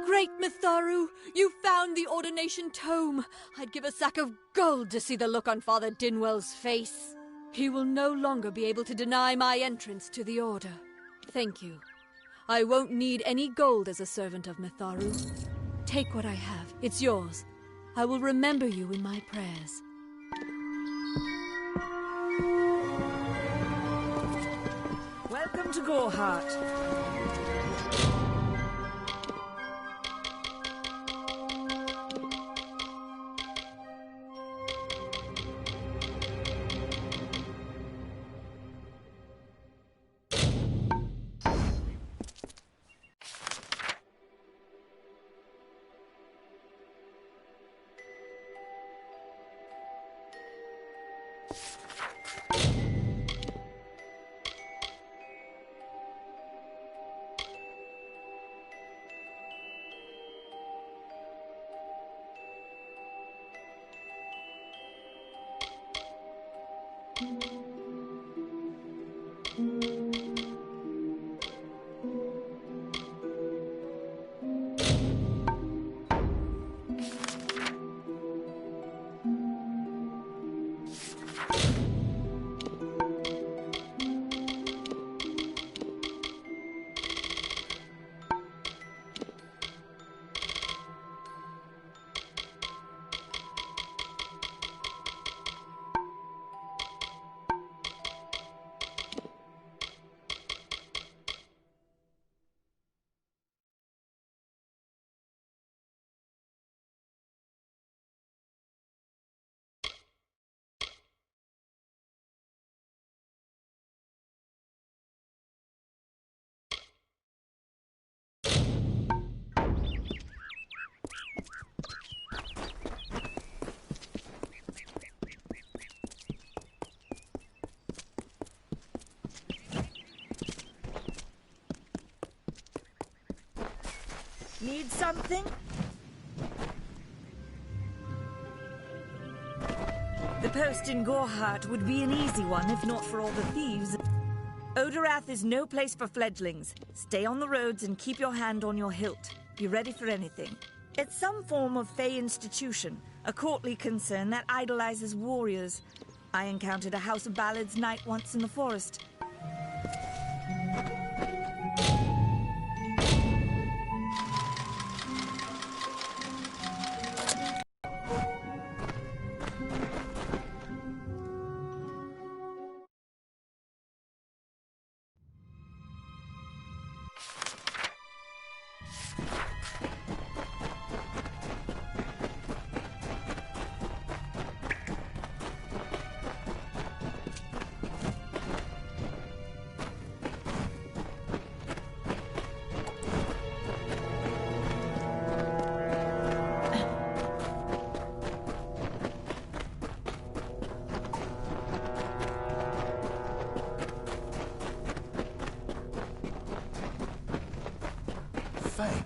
Great Mitharu, you found the ordination tome. I'd give a sack of gold to see the look on Father Dinwell's face. He will no longer be able to deny my entrance to the Order. Thank you. I won't need any gold as a servant of Mitharu. Take what I have. It's yours. I will remember you in my prayers. Welcome to Goreheart. Need something? The post in Gorhart would be an easy one if not for all the thieves. Odorath is no place for fledglings. Stay on the roads and keep your hand on your hilt. Be ready for anything. It's some form of Fey institution, a courtly concern that idolizes warriors. I encountered a House of Ballads knight once in the forest.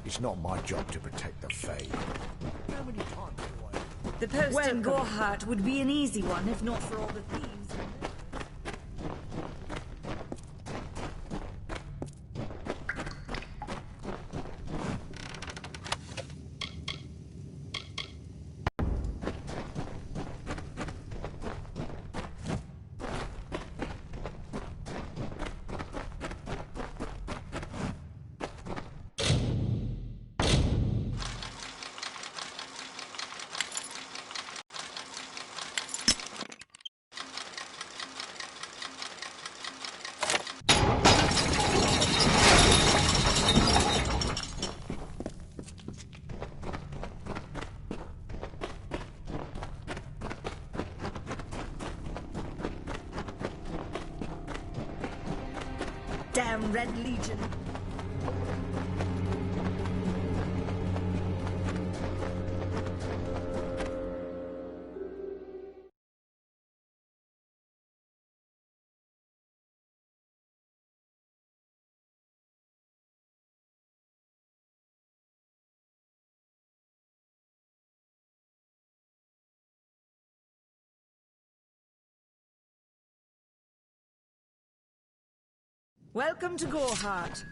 It's not my job to protect the Fae. How many times do I... The post in Gorhart would be an easy one if not for all the thieves. Damn Red Legion. Welcome to Gorhart.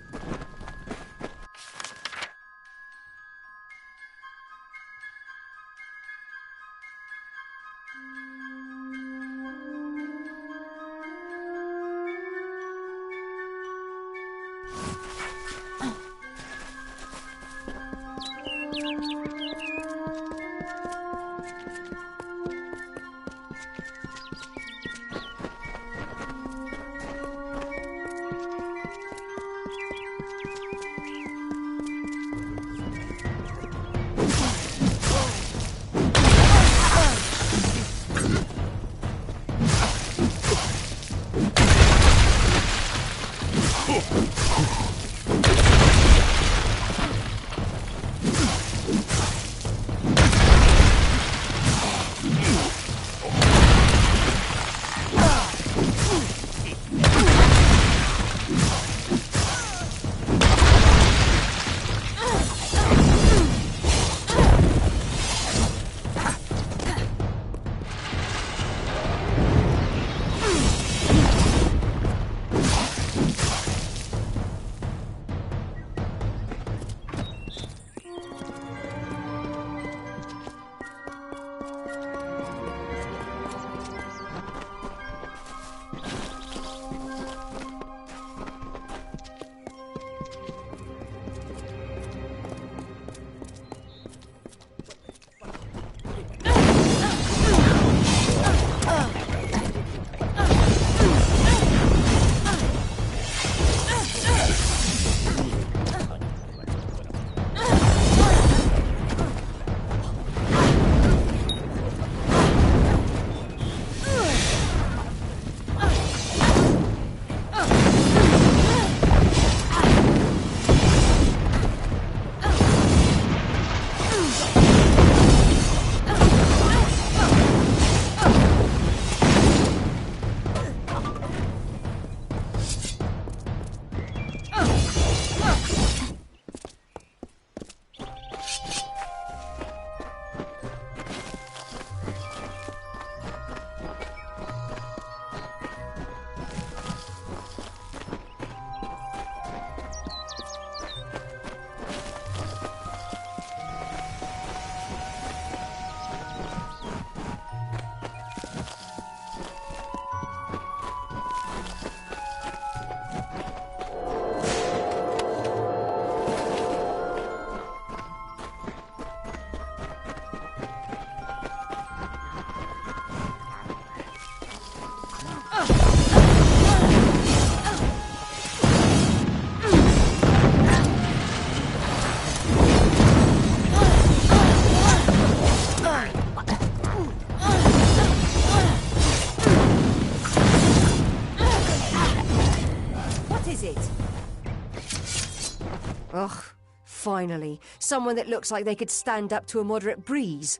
Ugh, finally, someone that looks like they could stand up to a moderate breeze.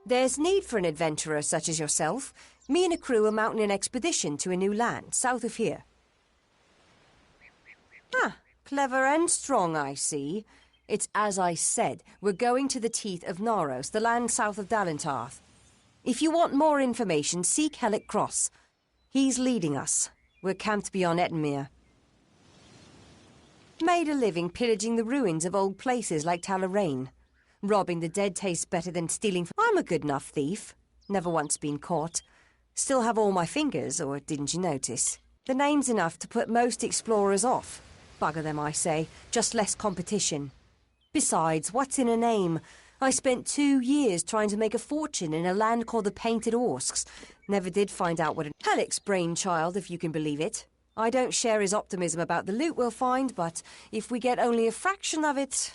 There's need for an adventurer such as yourself. Me and a crew are mounting an expedition to a new land, south of here. Ah, clever and strong, I see. It's as I said, we're going to the teeth of Naros, the land south of Dalentarth. If you want more information, seek Hellick Cross. He's leading us. We're camped beyond Ettenmere. Made a living pillaging the ruins of old places like Talarain. Robbing the dead tastes better than stealing. I'm a good enough thief. Never once been caught. Still have all my fingers, or didn't you notice? The name's enough to put most explorers off. Bugger them, I say. Just less competition. Besides, what's in a name? I spent 2 years trying to make a fortune in a land called the Painted Orsks. Never did find out what a Hellick's brainchild, if you can believe it. I don't share his optimism about the loot we'll find, but if we get only a fraction of it...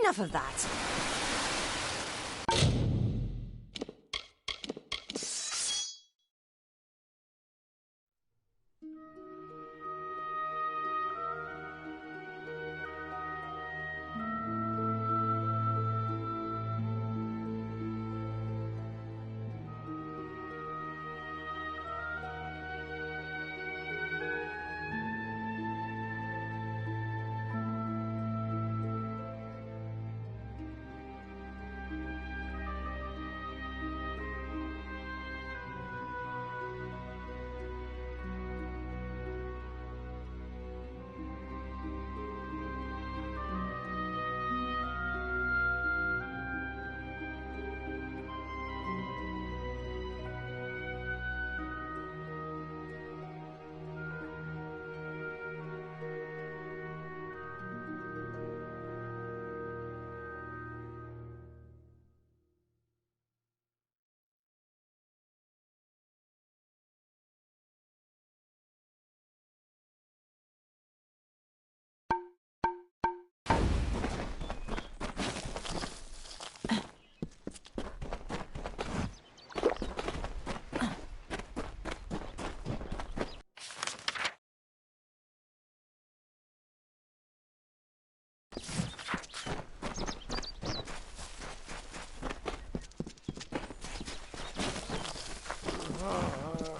Enough of that.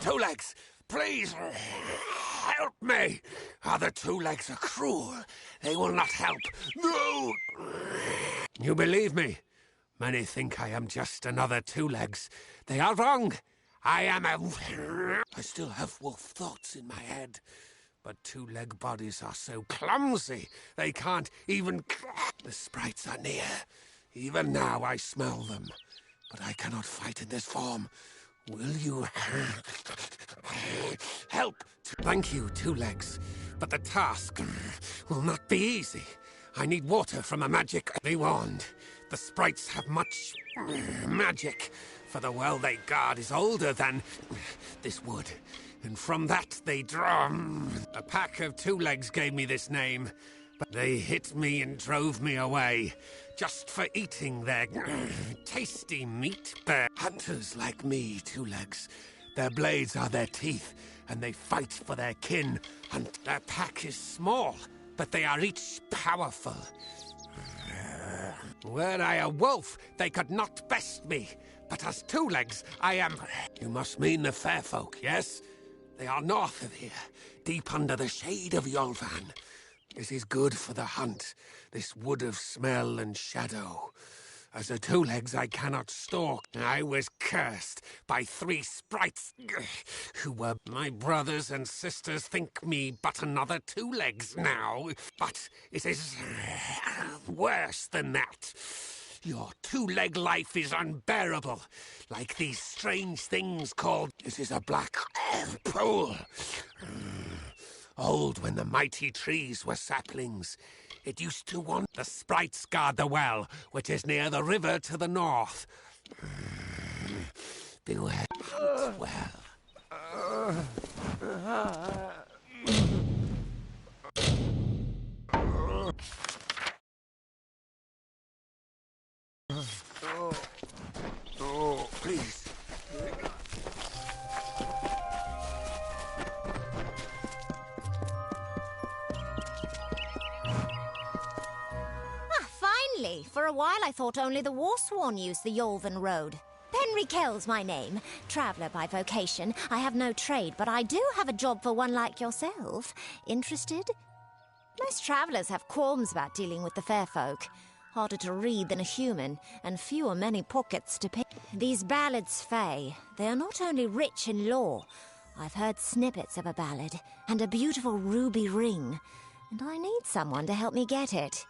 Two Legs, please, help me. Other Two Legs are cruel. They will not help. No! You believe me? Many think I am just another Two Legs. They are wrong. I am a... I still have wolf thoughts in my head. But two-leg bodies are so clumsy, they can't even... The sprites are near. Even now I smell them. But I cannot fight in this form. Will you... help? Thank you, Two Legs. But the task will not be easy. I need water from a magic... Be warned. The sprites have much... magic. For the well they guard is older than... this wood. And from that they draw... A pack of Two Legs gave me this name. But they hit me and drove me away. Just for eating their tasty meat. Bear hunters like me, Two Legs. Their blades are their teeth, and they fight for their kin. And their pack is small, but they are each powerful. Were I a wolf, they could not best me. But as Two Legs, I am... You must mean the fair folk, yes? They are north of here, deep under the shade of Yolvan. This is good for the hunt, this wood of smell and shadow. As a Two Legs, I cannot stalk. I was cursed by 3 sprites, who were my brothers and sisters. Think me but another Two Legs now. But it is worse than that. Your two-leg life is unbearable, like these strange things called... This is a black pool. Old when the mighty trees were saplings. It used to want... The sprites guard the well, which is near the river to the north. Beware. Hunt well. Oh, please. while I thought only the Warsworn used the Yolven Road. Henry Kell's my name. Traveller by vocation. I have no trade, but I do have a job for one like yourself. Interested? Most travellers have qualms about dealing with the fair folk. Harder to read than a human, and fewer many pockets to pick. These ballads, Fae, they are not only rich in lore. I've heard snippets of a ballad, and a beautiful ruby ring. And I need someone to help me get it.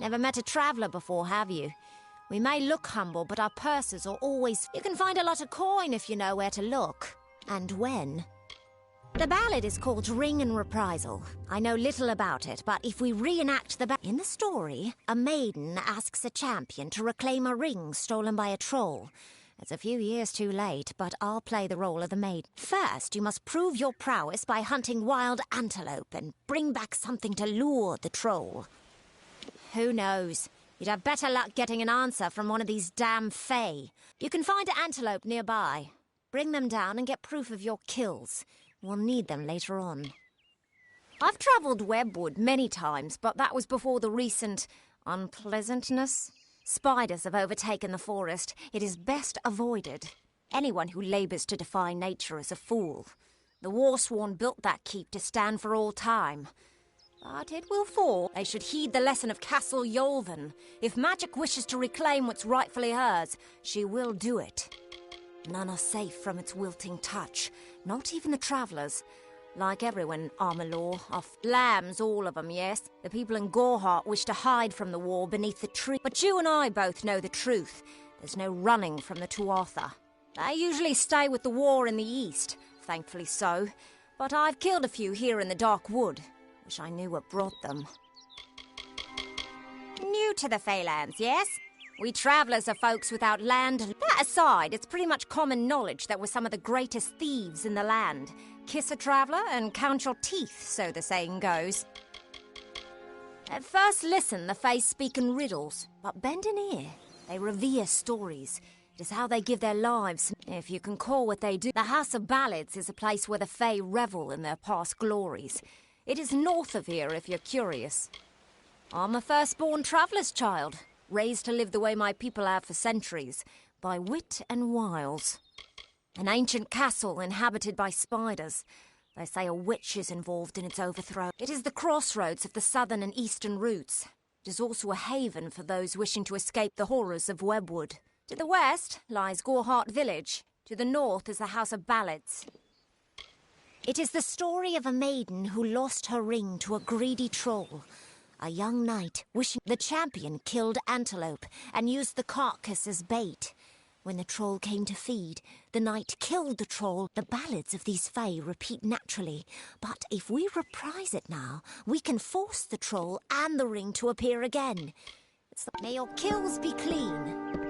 Never met a traveller before, have you? We may look humble, but our purses are always... You can find a lot of coin if you know where to look. And when. The ballad is called Ring and Reprisal. I know little about it, but if we reenact the in the story, a maiden asks a champion to reclaim a ring stolen by a troll. It's a few years too late, but I'll play the role of the maiden. First, you must prove your prowess by hunting wild antelope and bring back something to lure the troll. Who knows? You'd have better luck getting an answer from one of these damn Fae. You can find antelope nearby. Bring them down and get proof of your kills. We'll need them later on. I've travelled Webwood many times, but that was before the recent unpleasantness. Spiders have overtaken the forest. It is best avoided. Anyone who labours to defy nature is a fool. The Warsworn built that keep to stand for all time. But it will fall. They should heed the lesson of Castle Yolven. If magic wishes to reclaim what's rightfully hers, she will do it. None are safe from its wilting touch, not even the travellers. Like everyone in Armor are lambs, all of them, yes. The people in Gorhart wish to hide from the war beneath the tree. But you and I both know the truth. There's no running from the Tuatha. They usually stay with the war in the east, thankfully so. But I've killed a few here in the Dark Wood. Wish I knew what brought them. New to the Feylands, yes? We travellers are folks without land. That aside, it's pretty much common knowledge that we're some of the greatest thieves in the land. Kiss a traveller and count your teeth, so the saying goes. At first listen, the Fae speak in riddles, but bend an ear. They revere stories. It is how they give their lives, if you can call what they do. The House of Ballads is a place where the Fae revel in their past glories. It is north of here, if you're curious. I'm a firstborn traveller's child, raised to live the way my people have for centuries, by wit and wiles. An ancient castle inhabited by spiders. They say a witch is involved in its overthrow. It is the crossroads of the southern and eastern routes. It is also a haven for those wishing to escape the horrors of Webwood. To the west lies Gorhart village. To the north is the House of Ballads. It is the story of a maiden who lost her ring to a greedy troll. A young knight wishing the champion killed antelope and used the carcass as bait. When the troll came to feed, the knight killed the troll. The ballads of these Fae repeat naturally, but if we reprise it now, we can force the troll and the ring to appear again. May your kills be clean.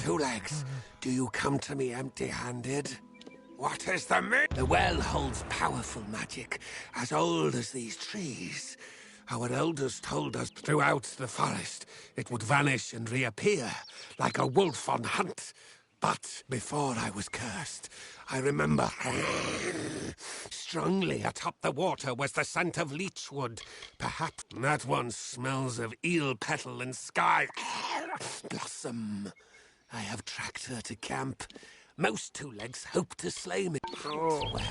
Two Legs, do you come to me empty-handed? What is the The well holds powerful magic, as old as these trees. Our elders told us throughout the forest it would vanish and reappear, like a wolf on hunt. But before I was cursed, I remember strongly atop the water was the scent of leechwood. Perhaps that one smells of eel petal and sky blossom. I have tracked her to camp. Most Two Legs hope to slay me. Well.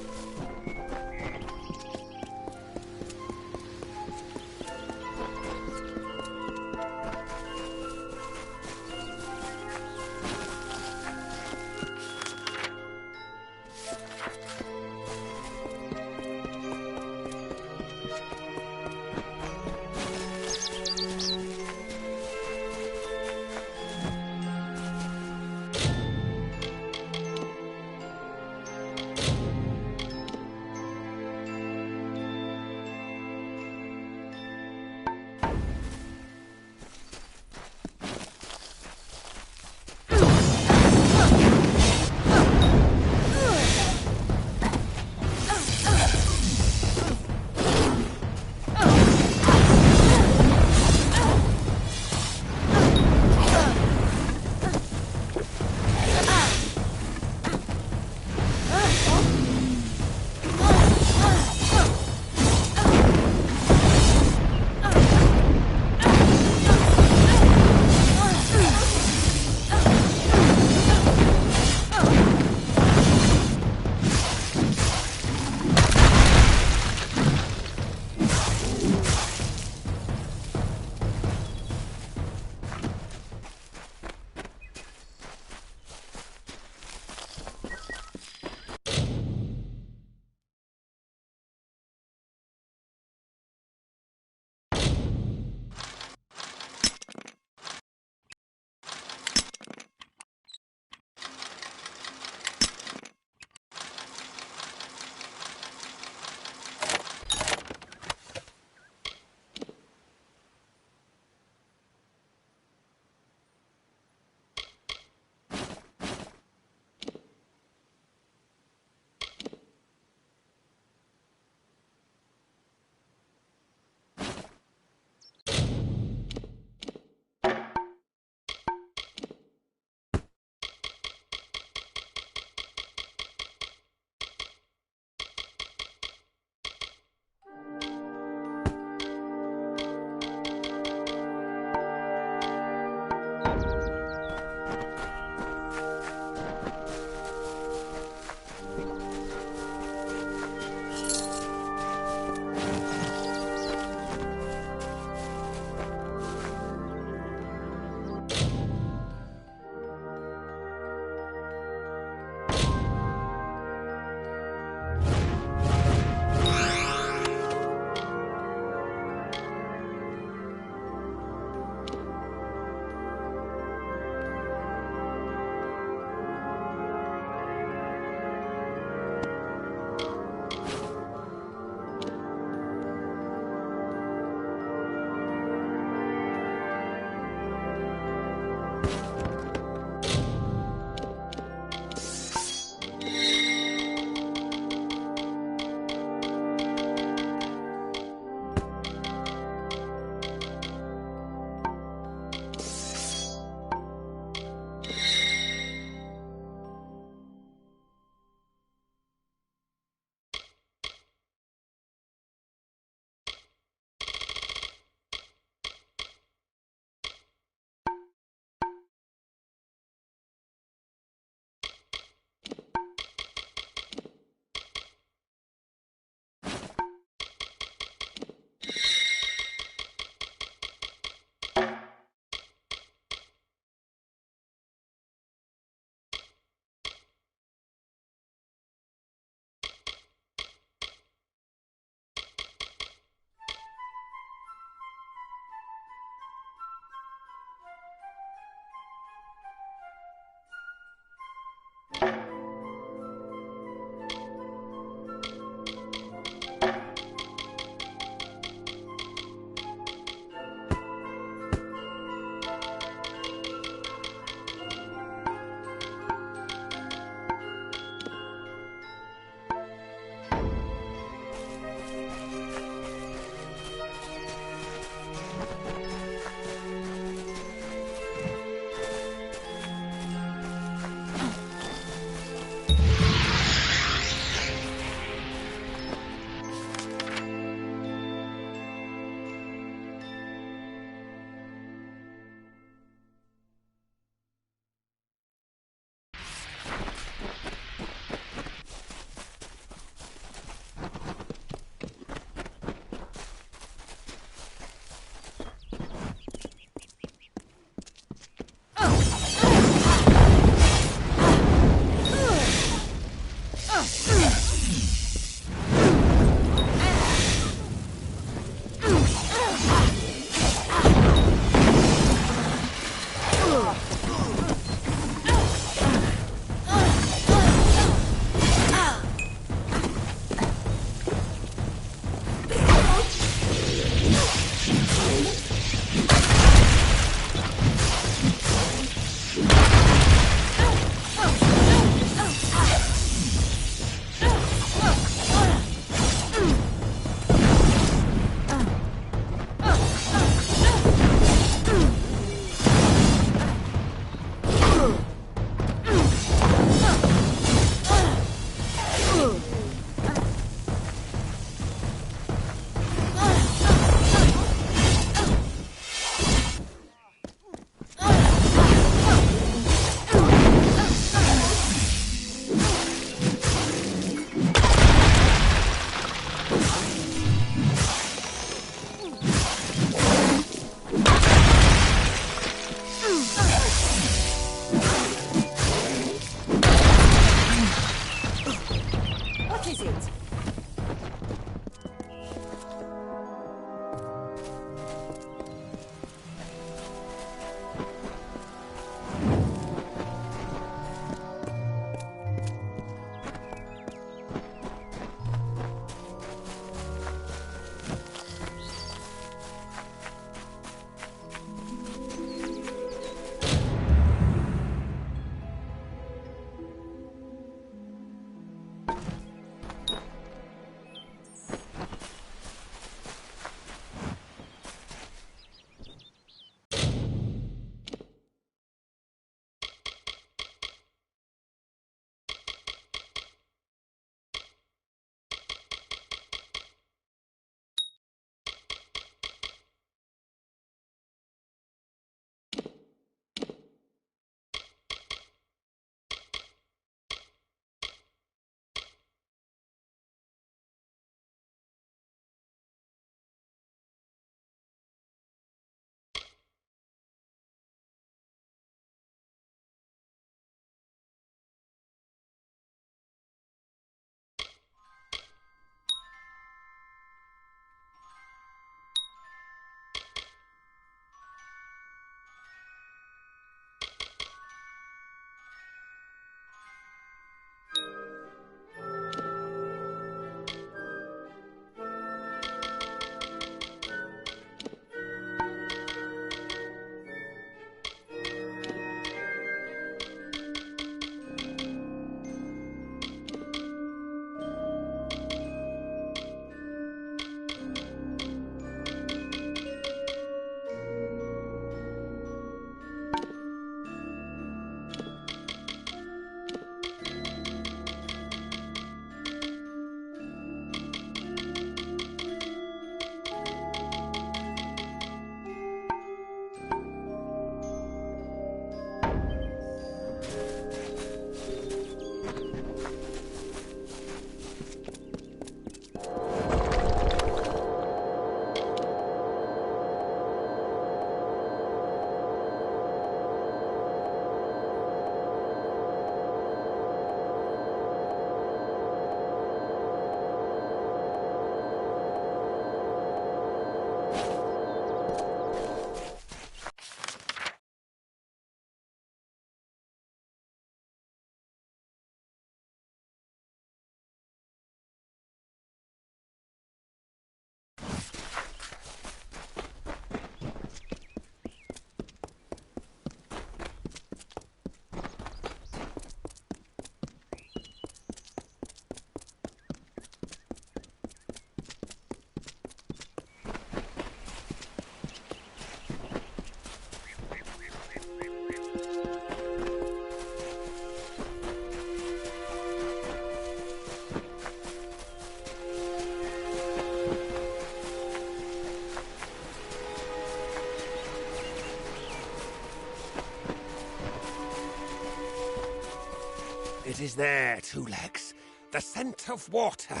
It is there, Two Legs. The scent of water.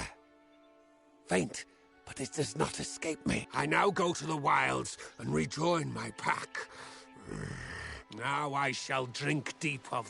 Faint, but it does not escape me. I now go to the wilds and rejoin my pack. Now I shall drink deep of...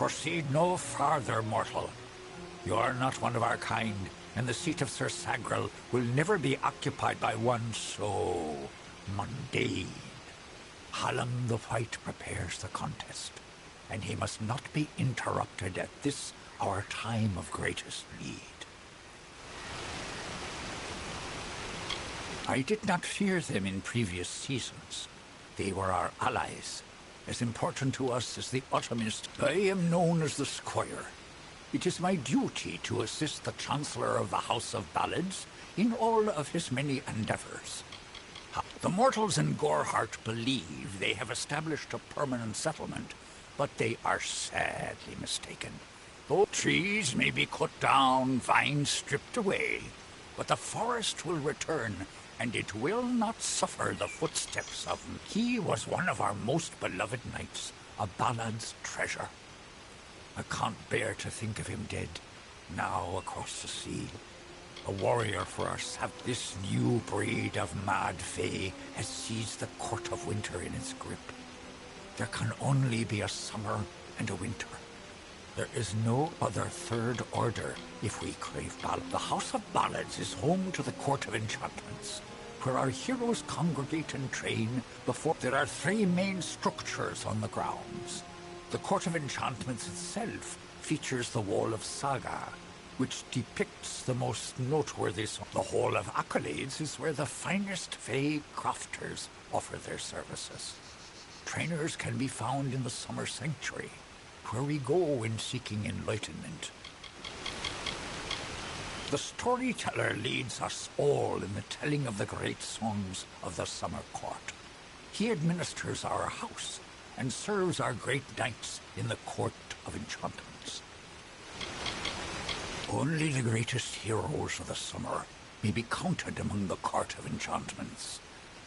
Proceed no farther, mortal. You are not one of our kind, and the seat of Sir Sagrel will never be occupied by one so mundane. Hallam the White prepares the contest, and he must not be interrupted at this our time of greatest need. I did not fear them in previous seasons. They were our allies, as important to us as the Ottomist. I am known as the Squire. It is my duty to assist the Chancellor of the House of Ballads in all of his many endeavors. The mortals in Gorhart believe they have established a permanent settlement, but they are sadly mistaken. Though trees may be cut down, vines stripped away, but the forest will return, and it will not suffer the footsteps of him. He was one of our most beloved knights, a Ballad's treasure. I can't bear to think of him dead, now across the sea. A warrior for our this new breed of mad fae has seized the court of winter in its grip. There can only be a summer and a winter. There is no other third order if we crave ballad. The House of Ballads is home to the Court of Enchantments, where our heroes congregate and train before. There are three main structures on the grounds. The Court of Enchantments itself features the Wall of Saga, which depicts the most noteworthy. The Hall of Accolades is where the finest Fae crafters offer their services. Trainers can be found in the Summer Sanctuary, where we go when seeking enlightenment. The storyteller leads us all in the telling of the great songs of the Summer Court. He administers our house and serves our great knights in the Court of Enchantments. Only the greatest heroes of the summer may be counted among the Court of Enchantments.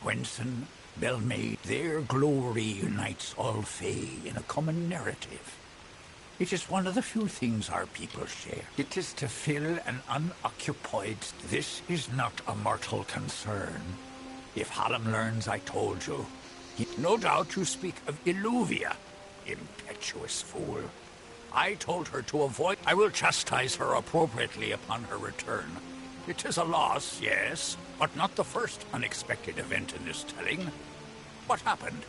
Gwenson, Belmaid, their glory unites all Fae in a common narrative. It is one of the few things our people share. It is to fill an unoccupied... This is not a mortal concern. If Hallam learns I told you, no doubt you speak of Illuvia, impetuous fool. I told her to avoid... I will chastise her appropriately upon her return. It is a loss, yes, but not the first unexpected event in this telling. What happened?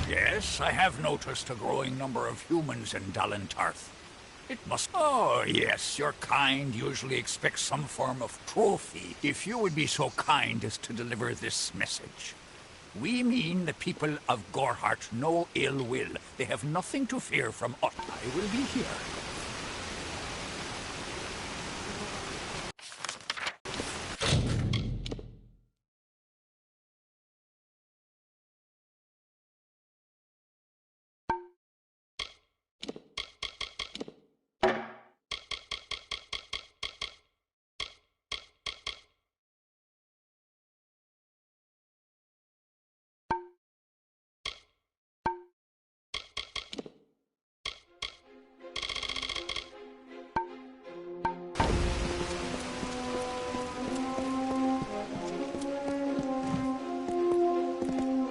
Yes, I have noticed a growing number of humans in Dalentarth. It must... Oh, yes, your kind usually expects some form of trophy. If you would be so kind as to deliver this message. We mean the people of Gorhart no ill will. They have nothing to fear from us. I will be here.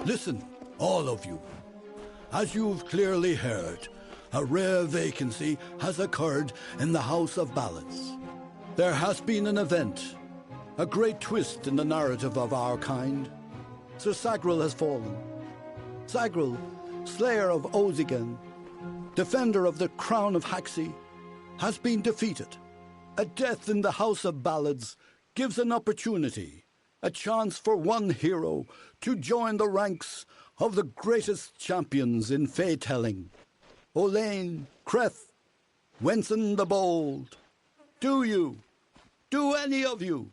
Listen, all of you. As you've clearly heard, a rare vacancy has occurred in the House of Ballads. There has been an event, a great twist in the narrative of our kind. Sir Sagrel has fallen. Sagrel, slayer of Ozigan, defender of the crown of Haxi, has been defeated. A death in the House of Ballads gives an opportunity, a chance for one hero to join the ranks of the greatest champions in Fae-telling. Olaine, Creth, Wenson the Bold. Do any of you,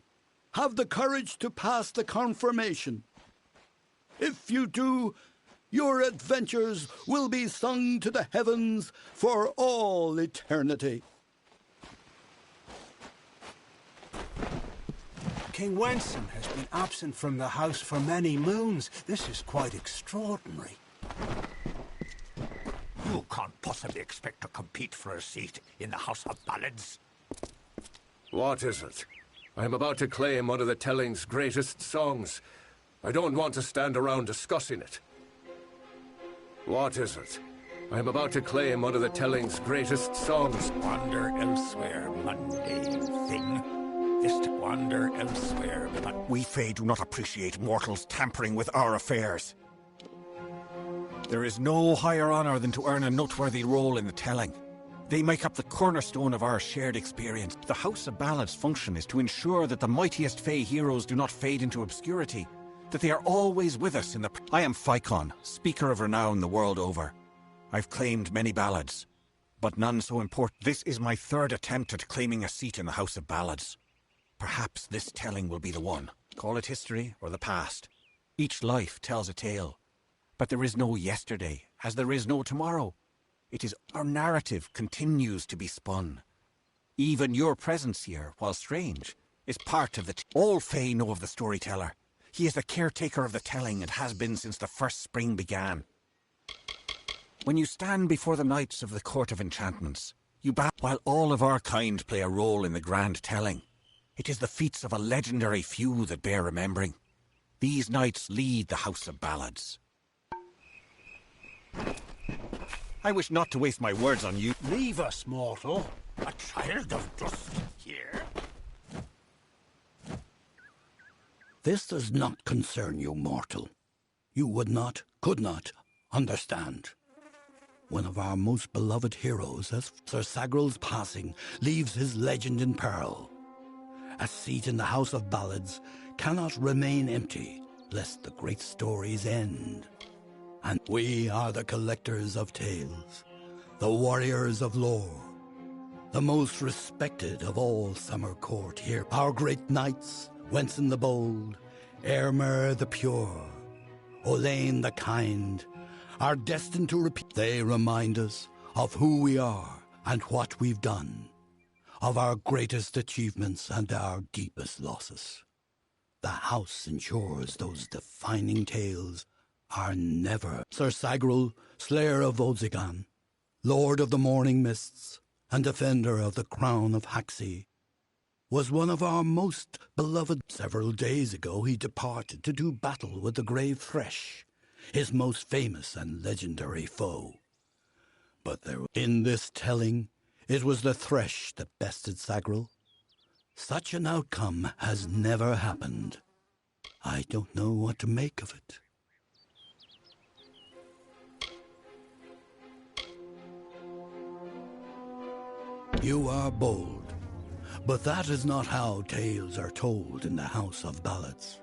have the courage to pass the confirmation? If you do, your adventures will be sung to the heavens for all eternity. King Wenson has been absent from the house for many moons. This is quite extraordinary. You can't possibly expect to compete for a seat in the House of Ballads. What is it? I am about to claim one of the telling's greatest songs. I don't want to stand around discussing it. What is it? I am about to claim one of the telling's greatest songs. Wander elsewhere, mundane thing. Just wander elsewhere, but we Fae do not appreciate mortals tampering with our affairs. There is no higher honor than to earn a noteworthy role in the telling. They make up the cornerstone of our shared experience. The House of Ballads' function is to ensure that the mightiest Fae heroes do not fade into obscurity, that they are always with us in the... I am Phycon, speaker of renown the world over. I've claimed many ballads, but none so important. This is my third attempt at claiming a seat in the House of Ballads. Perhaps this telling will be the one. Call it history or the past. Each life tells a tale. But there is no yesterday, as there is no tomorrow. It is our narrative continues to be spun. Even your presence here, while strange, is part of the... All Fae know of the storyteller. He is the caretaker of the telling and has been since the first spring began. When you stand before the knights of the Court of Enchantments, you bow while all of our kind play a role in the grand telling. It is the feats of a legendary few that bear remembering. These knights lead the House of Ballads. I wish not to waste my words on you. Leave us, mortal. A child of dust here. This does not concern you, mortal. You would not, could not, understand. One of our most beloved heroes, as Sir Sagral's passing, leaves his legend in peril. A seat in the House of Ballads cannot remain empty, lest the great stories end. And we are the collectors of tales, the warriors of lore, the most respected of all summer court here. Our great knights, Wenson the bold, Airmer the pure, Olaine the kind, are destined to repeat. They remind us of who we are and what we've done, of our greatest achievements and our deepest losses. The house ensures those defining tales are never. Sir Sagral, Slayer of Volzigan, Lord of the Morning Mists, and Defender of the Crown of Haxi, was one of our most beloved. Several days ago he departed to do battle with the Grave Thresh, his most famous and legendary foe. But in this telling, it was the Thresh that bested Sagral. Such an outcome has never happened. I don't know what to make of it. You are bold, but that is not how tales are told in the House of Ballads.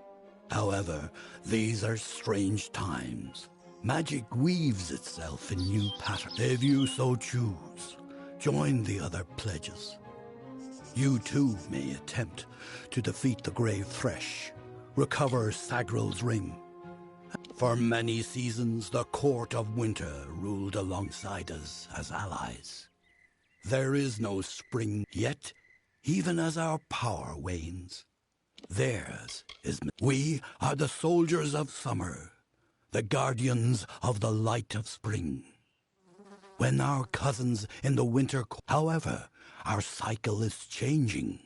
However, these are strange times. Magic weaves itself in new patterns. If you so choose, join the other pledges. You too may attempt to defeat the Grave Thresh, recover Sagral's ring. For many seasons, the Court of Winter ruled alongside us as allies. There is no spring yet, even as our power wanes. Theirs is... We are the soldiers of summer, the guardians of the light of spring. When our cousins in the winter... However, our cycle is changing.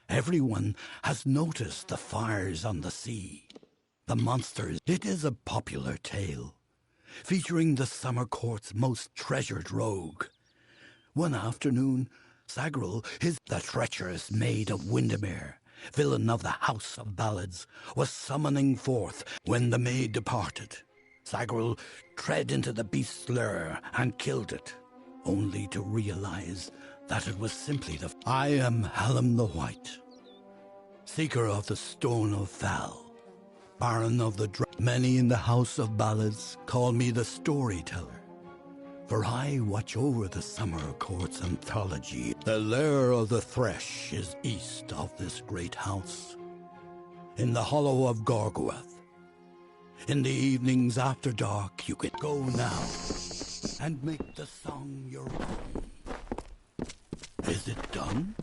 Everyone has noticed the fires on the sea, the monsters. It is a popular tale, featuring the summer court's most treasured rogue. One afternoon, Sagral, the treacherous maid of Windermere, villain of the House of Ballads, was summoning forth. When the maid departed, Sagral tread into the beast's lure and killed it, only to realize that it was simply the... I am Hallam the White, seeker of the Stone of Val, Baron of the Many in the House of Ballads call me the Storyteller, for I watch over the Summer Court's anthology. The lair of the Thresh is east of this great house, in the hollow of Gorgoeth. In the evenings after dark, you can go now and make the song your own. Is it done?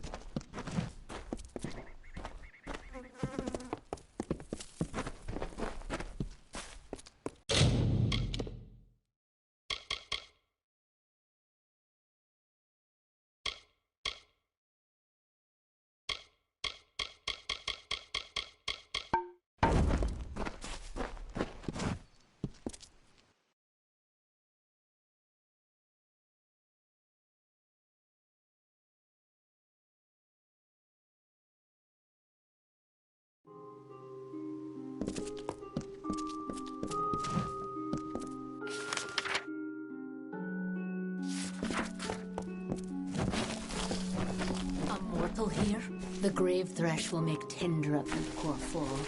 A mortal here? The grave thresh will make tender of you, poor fool.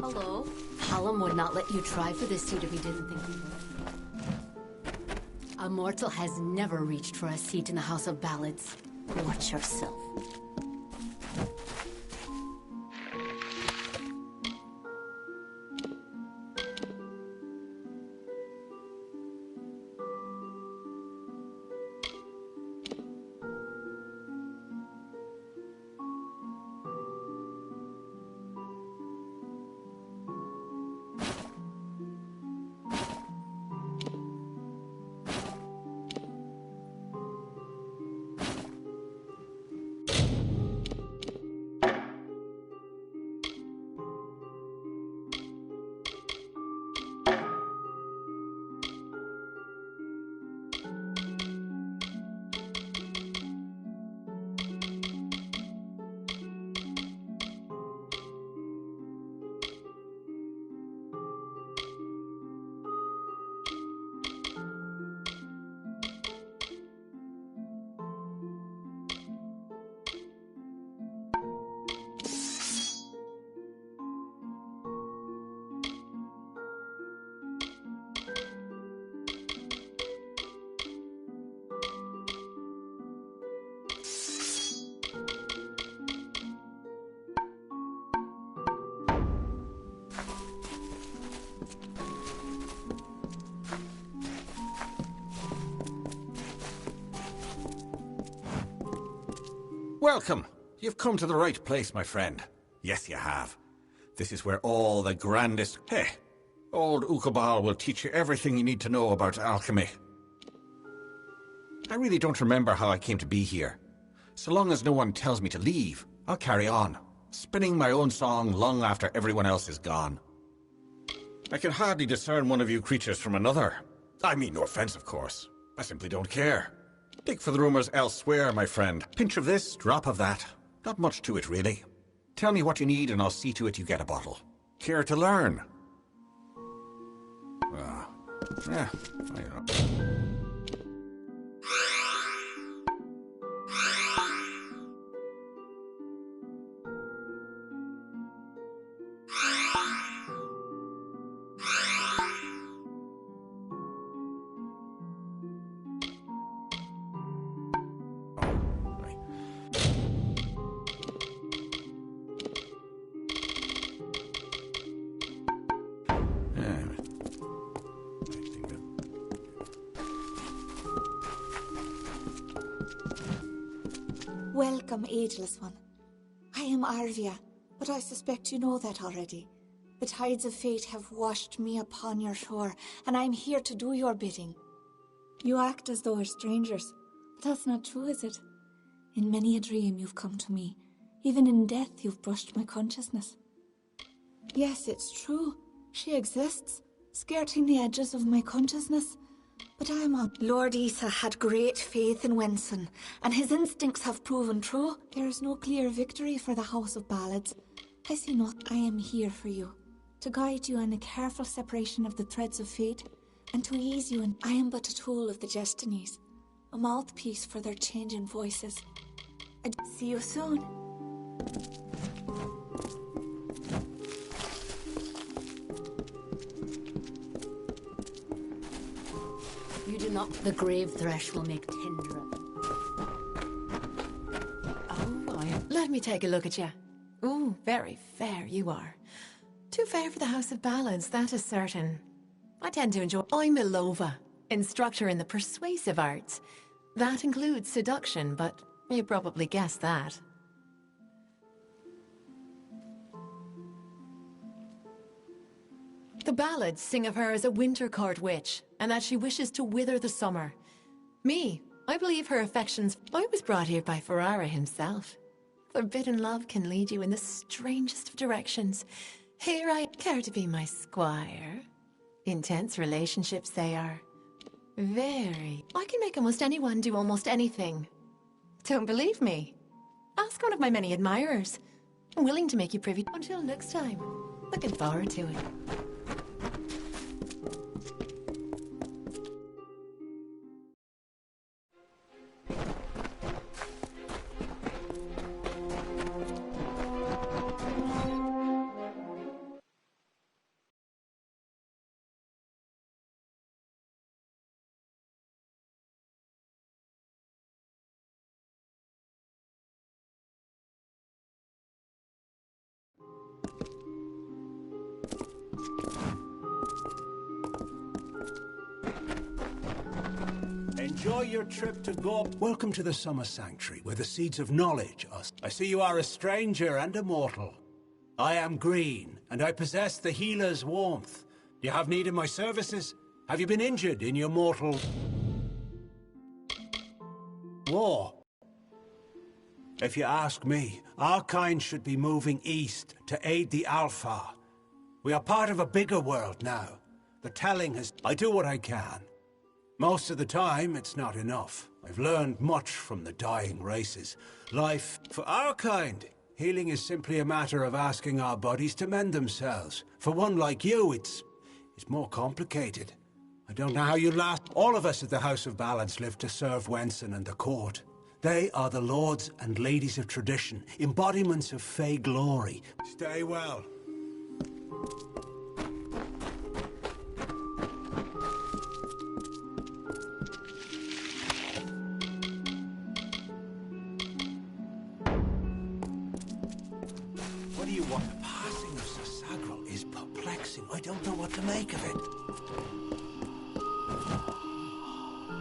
Hello? Hallam would not let you try for this seat if he didn't think you would. A mortal has never reached for a seat in the House of Ballads. Watch yourself. Welcome. You've come to the right place, my friend. Yes, you have. This is where all the grandest... Hey, old Ukabal will teach you everything you need to know about alchemy. I really don't remember how I came to be here. So long as no one tells me to leave, I'll carry on, spinning my own song long after everyone else is gone. I can hardly discern one of you creatures from another. I mean no offense, of course. I simply don't care. Dig for the rumors elsewhere, my friend. Pinch of this, drop of that. Not much to it, really. Tell me what you need and I'll see to it you get a bottle. Care to learn? Yeah, I don't know. Welcome, ageless one. I am Arvia, but I suspect you know that already. The tides of fate have washed me upon your shore, and I am here to do your bidding. You act as though we're strangers, but that's not true, is it? In many a dream you've come to me. Even in death you've brushed my consciousness. Yes, it's true. She exists, skirting the edges of my consciousness. But I am on. Lord Isa had great faith in Wenson, and his instincts have proven true. There is no clear victory for the House of Ballads. I see not. I am here for you, to guide you in a careful separation of the threads of fate, and to ease you in. I am but a tool of the destinies, a mouthpiece for their changing voices. See you soon. You do not. The grave thresh will make tender of you. Oh, let me take a look at you. Ooh, very fair you are. Too fair for the House of Ballads, that is certain. I tend to enjoy... I'm Milova, instructor in the persuasive arts. That includes seduction, but you probably guessed that. The ballads sing of her as a winter court witch, and that she wishes to wither the summer. Me, I believe her affections... I was brought here by Ferrara himself. Forbidden love can lead you in the strangest of directions. Here I care to be my squire. Intense relationships they are. Very. I can make almost anyone do almost anything. Don't believe me? Ask one of my many admirers. I'm willing to make you privy. Until next time. Looking forward to it. Enjoy your trip to Gorp. Welcome to the Summer Sanctuary, where the seeds of knowledge are. I see you are a stranger and a mortal. I am Green, and I possess the healer's warmth. Do you have need of my services? Have you been injured in your mortal war? If you ask me, our kind should be moving east to aid the Alpha. We are part of a bigger world now. The telling has... I do what I can. Most of the time, it's not enough. I've learned much from the dying races. Life, for our kind, healing is simply a matter of asking our bodies to mend themselves. For one like you, it's more complicated. I don't know how you last. All of us at the House of Balance live to serve Wenson and the court. They are the lords and ladies of tradition, embodiments of Fey glory. Stay well. What do you want? The passing of Sasagral is perplexing. I don't know what to make of it.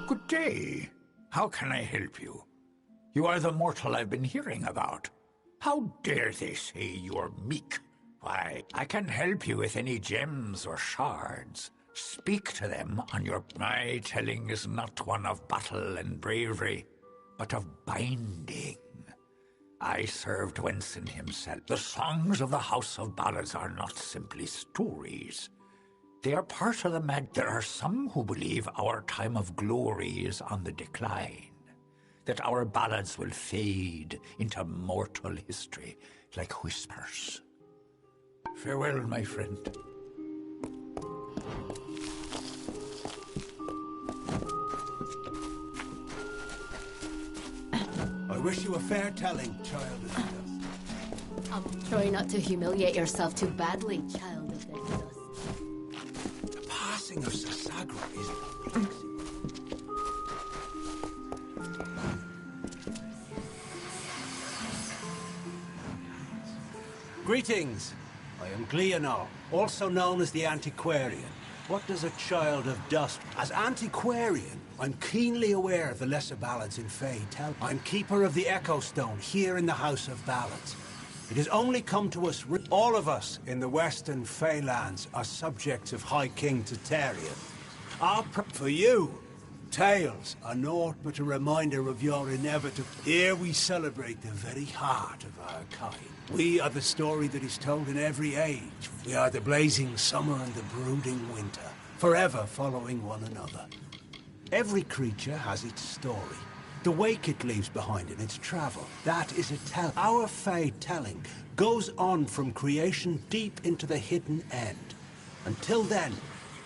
Good day. How can I help you? You are the mortal I've been hearing about. How dare they say you are meek? Why, I can help you with any gems or shards. Speak to them on your... My telling is not one of battle and bravery, but of binding. I served Wenson himself. The songs of the House of Ballads are not simply stories. They are part of the mag... There are some who believe our time of glory is on the decline, that our ballads will fade into mortal history like whispers. Farewell, my friend. I wish you a fair telling, child of dust. Try not to humiliate yourself too badly, child of the dust. The passing of Sasagral is perplexing. Greetings. I am Gleonol, also known as the Antiquarian. What does a child of dust... As Antiquarian, I'm keenly aware of the lesser ballads in Fey tell. I'm keeper of the Echo Stone here in the House of Ballads. It has only come to us... All of us in the Western Feylands are subjects of High King Tatarian. For you, tales are naught but a reminder of your inevitable... Here we celebrate the very heart of our kind. We are the story that is told in every age. We are the blazing summer and the brooding winter, forever following one another. Every creature has its story. The wake it leaves behind in its travel. That is a tell. Our Fey telling goes on from creation deep into the hidden end. Until then,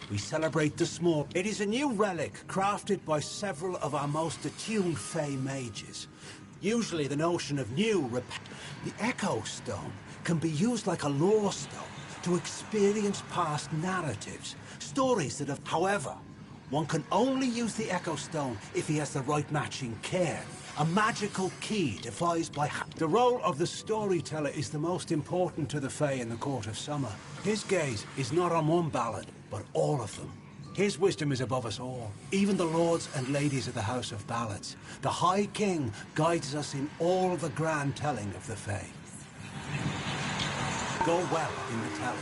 we celebrate the small. It is a new relic crafted by several of our most attuned Fey mages. Usually the notion of new... The Echo Stone can be used like a lore stone to experience past narratives. Stories that have... However, one can only use the Echo Stone if he has the right matching cairn. A magical key devised by... The role of the storyteller is the most important to the Fey in the Court of Summer. His gaze is not on one ballad, but all of them. His wisdom is above us all, even the lords and ladies of the House of Ballads. The High King guides us in all the grand telling of the Fey. Go well in the telling.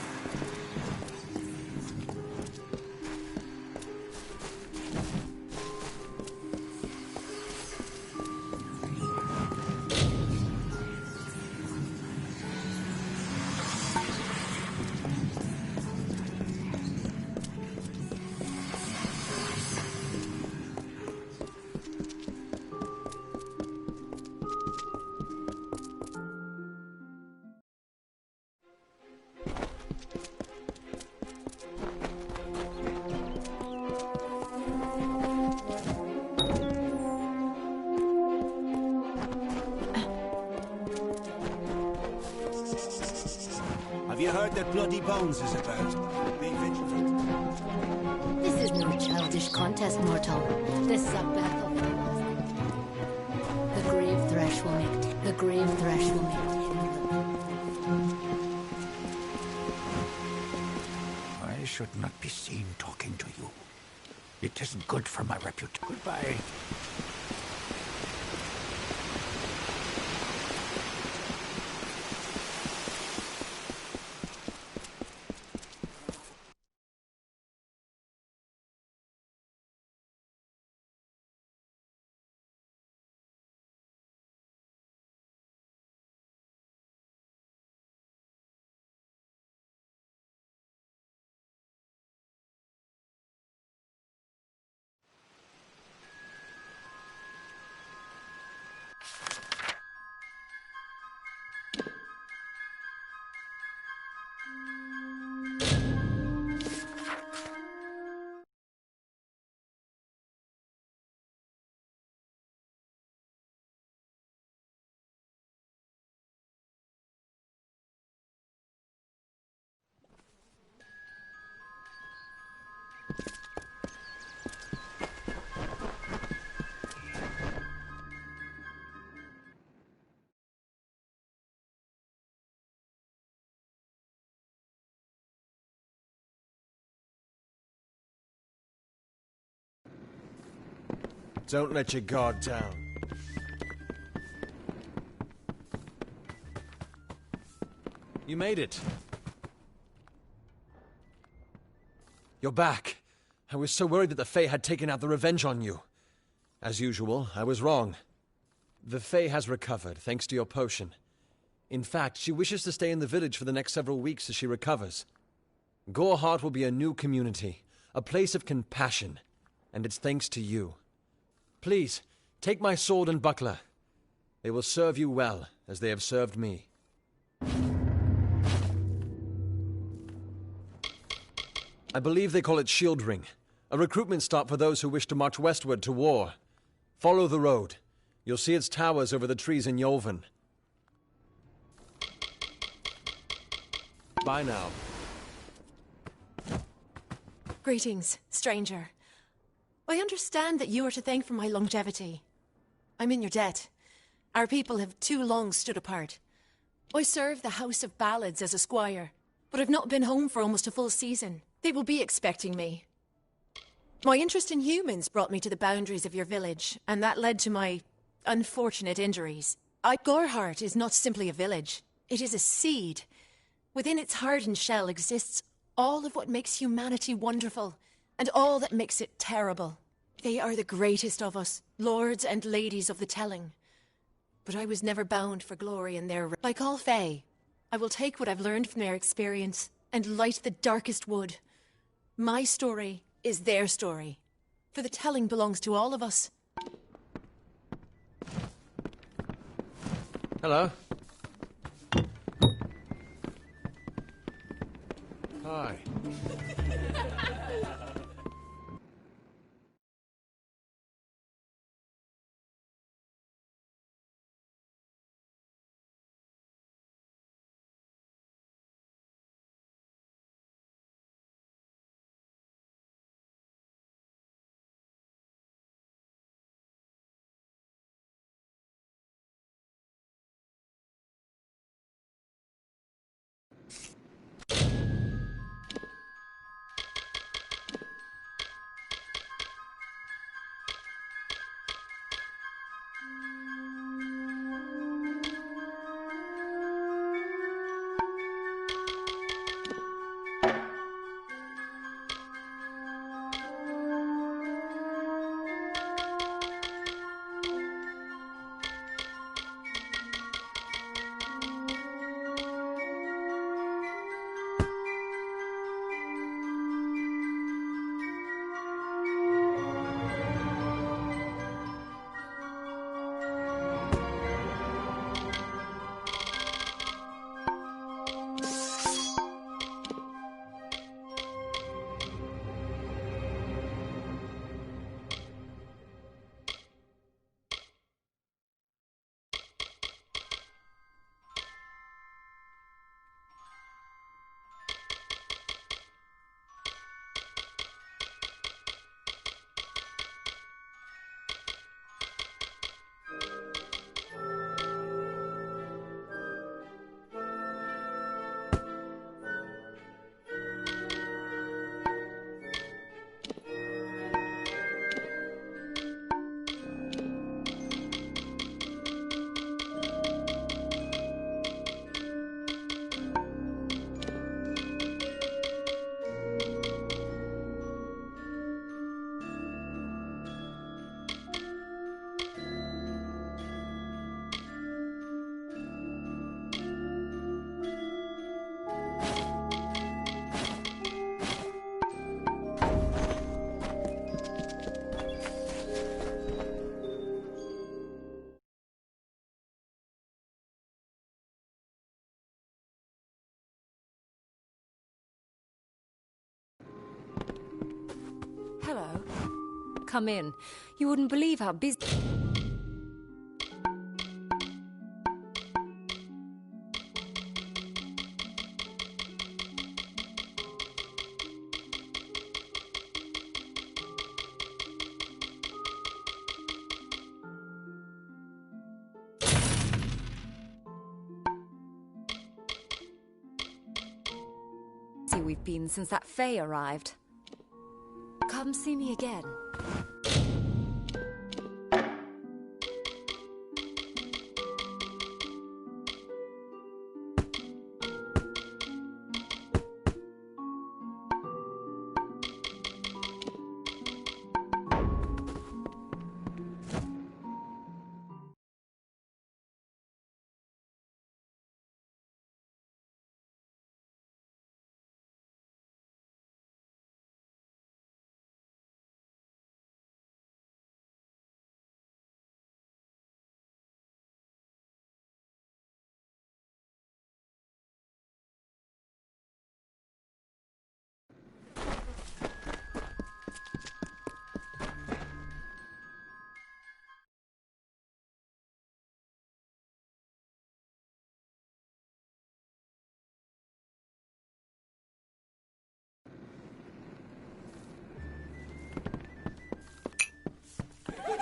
Have you heard that Bloody Bones is about? Be vigilant. This is no childish contest, mortal. This is a battle for us. The grave thresh will make the grave thresh will make I should not be seen talking to you. It isn't good for my reputation. Goodbye. Don't let your guard down. You made it. You're back. I was so worried that the Fae had taken out the revenge on you. As usual, I was wrong. The Fae has recovered, thanks to your potion. In fact, she wishes to stay in the village for the next several weeks as she recovers. Goreheart will be a new community, a place of compassion, and it's thanks to you. Please, take my sword and buckler. They will serve you well, as they have served me. I believe they call it Shield Ring, a recruitment stop for those who wish to march westward to war. Follow the road. You'll see its towers over the trees in Yolven. Bye now. Greetings, stranger. I understand that you are to thank for my longevity. I'm in your debt. Our people have too long stood apart. I serve the House of Ballads as a squire, but I've not been home for almost a full season. They will be expecting me. My interest in humans brought me to the boundaries of your village, and that led to my unfortunate injuries. Goreheart is not simply a village. It is a seed. Within its hardened shell exists all of what makes humanity wonderful, and all that makes it terrible. They are the greatest of us, lords and ladies of the telling. But I was never bound for glory in their... Like all Fae, I will take what I've learned from their experience and light the darkest wood. My story is their story, for the telling belongs to all of us. Hello. Hi. Hello. Come in. You wouldn't believe how busy... we've been since that Faye arrived. Come see me again.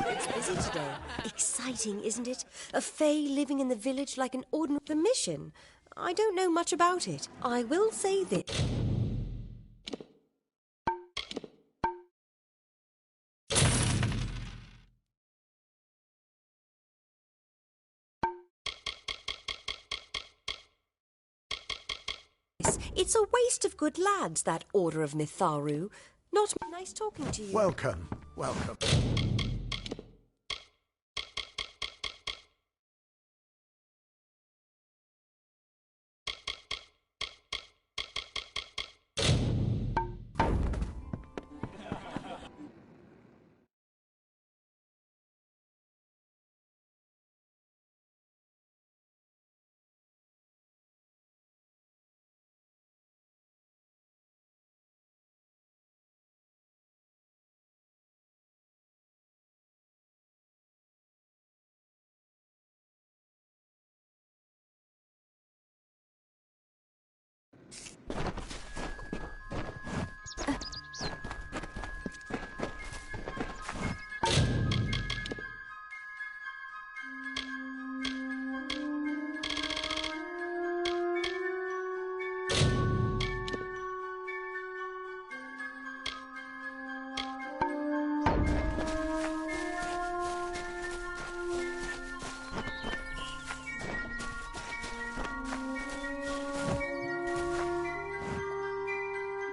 It's busy today. Exciting, isn't it? A Fae living in the village like an ordinary... The mission? I don't know much about it. I will say this. It's a waste of good lads, that Order of Mitharu. Not nice talking to you. Welcome, welcome.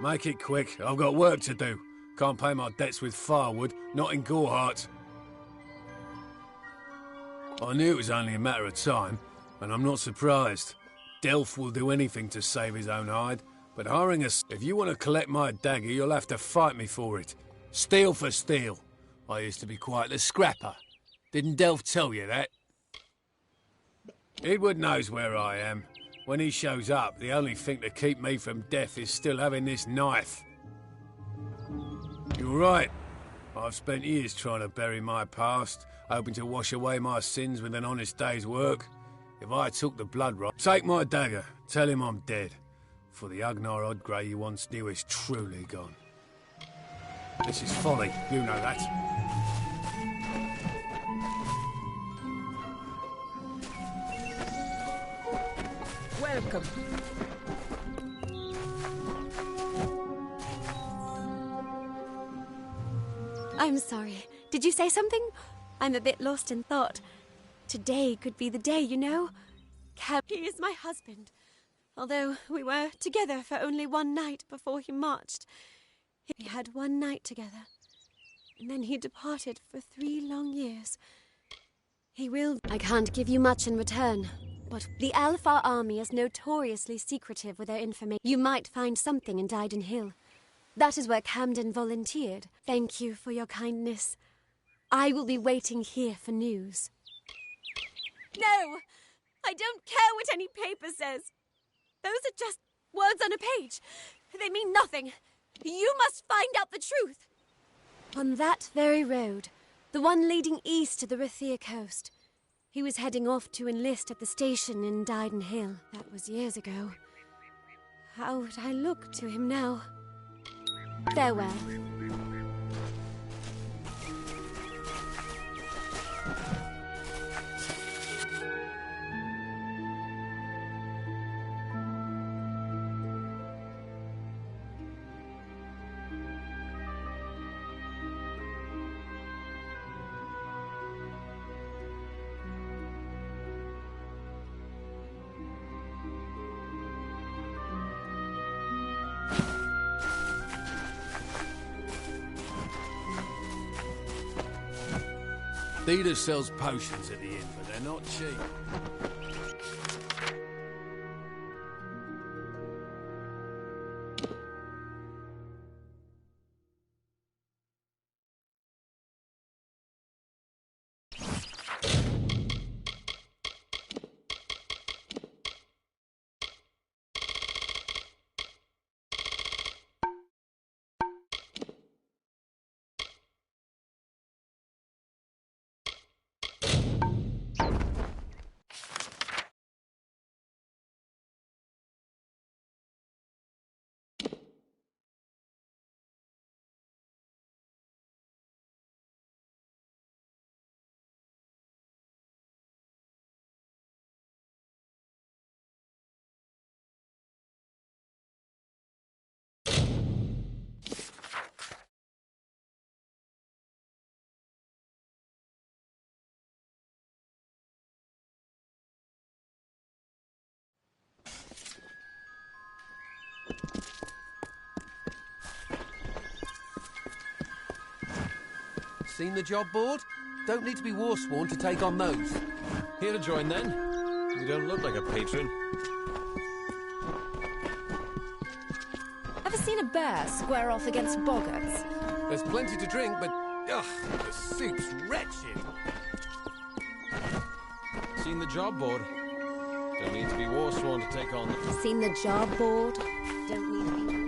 Make it quick. I've got work to do. Can't pay my debts with firewood, not in Gorehart. I knew it was only a matter of time, and I'm not surprised. Delph will do anything to save his own hide, but hiring us... If you want to collect my dagger, you'll have to fight me for it. Steel for steel. I used to be quite the scrapper. Didn't Delph tell you that? Edward knows where I am. When he shows up, the only thing to keep me from death is still having this knife. You're right. I've spent years trying to bury my past, hoping to wash away my sins with an honest day's work. If I took the blood right, take my dagger, tell him I'm dead. For the Ugnar Odgrey you once knew is truly gone. This is folly, you know that. Welcome. I'm sorry. Did you say something? I'm a bit lost in thought. Today could be the day, you know. He is my husband. Although we were together for only one night before he marched. We had one night together. And then he departed for 3 long years. He will... I can't give you much in return. But the Alpha army is notoriously secretive with their information. You might find something in Dyden Hill. That is where Camden volunteered. Thank you for your kindness. I will be waiting here for news. No! I don't care what any paper says. Those are just words on a page. They mean nothing. You must find out the truth. On that very road, the one leading east to the Rithia coast. He was heading off to enlist at the station in Dyden Hill. That was years ago. How would I look to him now? Farewell. Dealer sells potions at the inn, but they're not cheap. Seen the job board? Don't need to be war-sworn to take on those. Here to join, then? You don't look like a patron. Ever seen a bear square off against boggarts? There's plenty to drink, but... ugh, the soup's wretched. Seen the job board? Don't need to be war-sworn to take on them. Seen the job board? Don't need to be...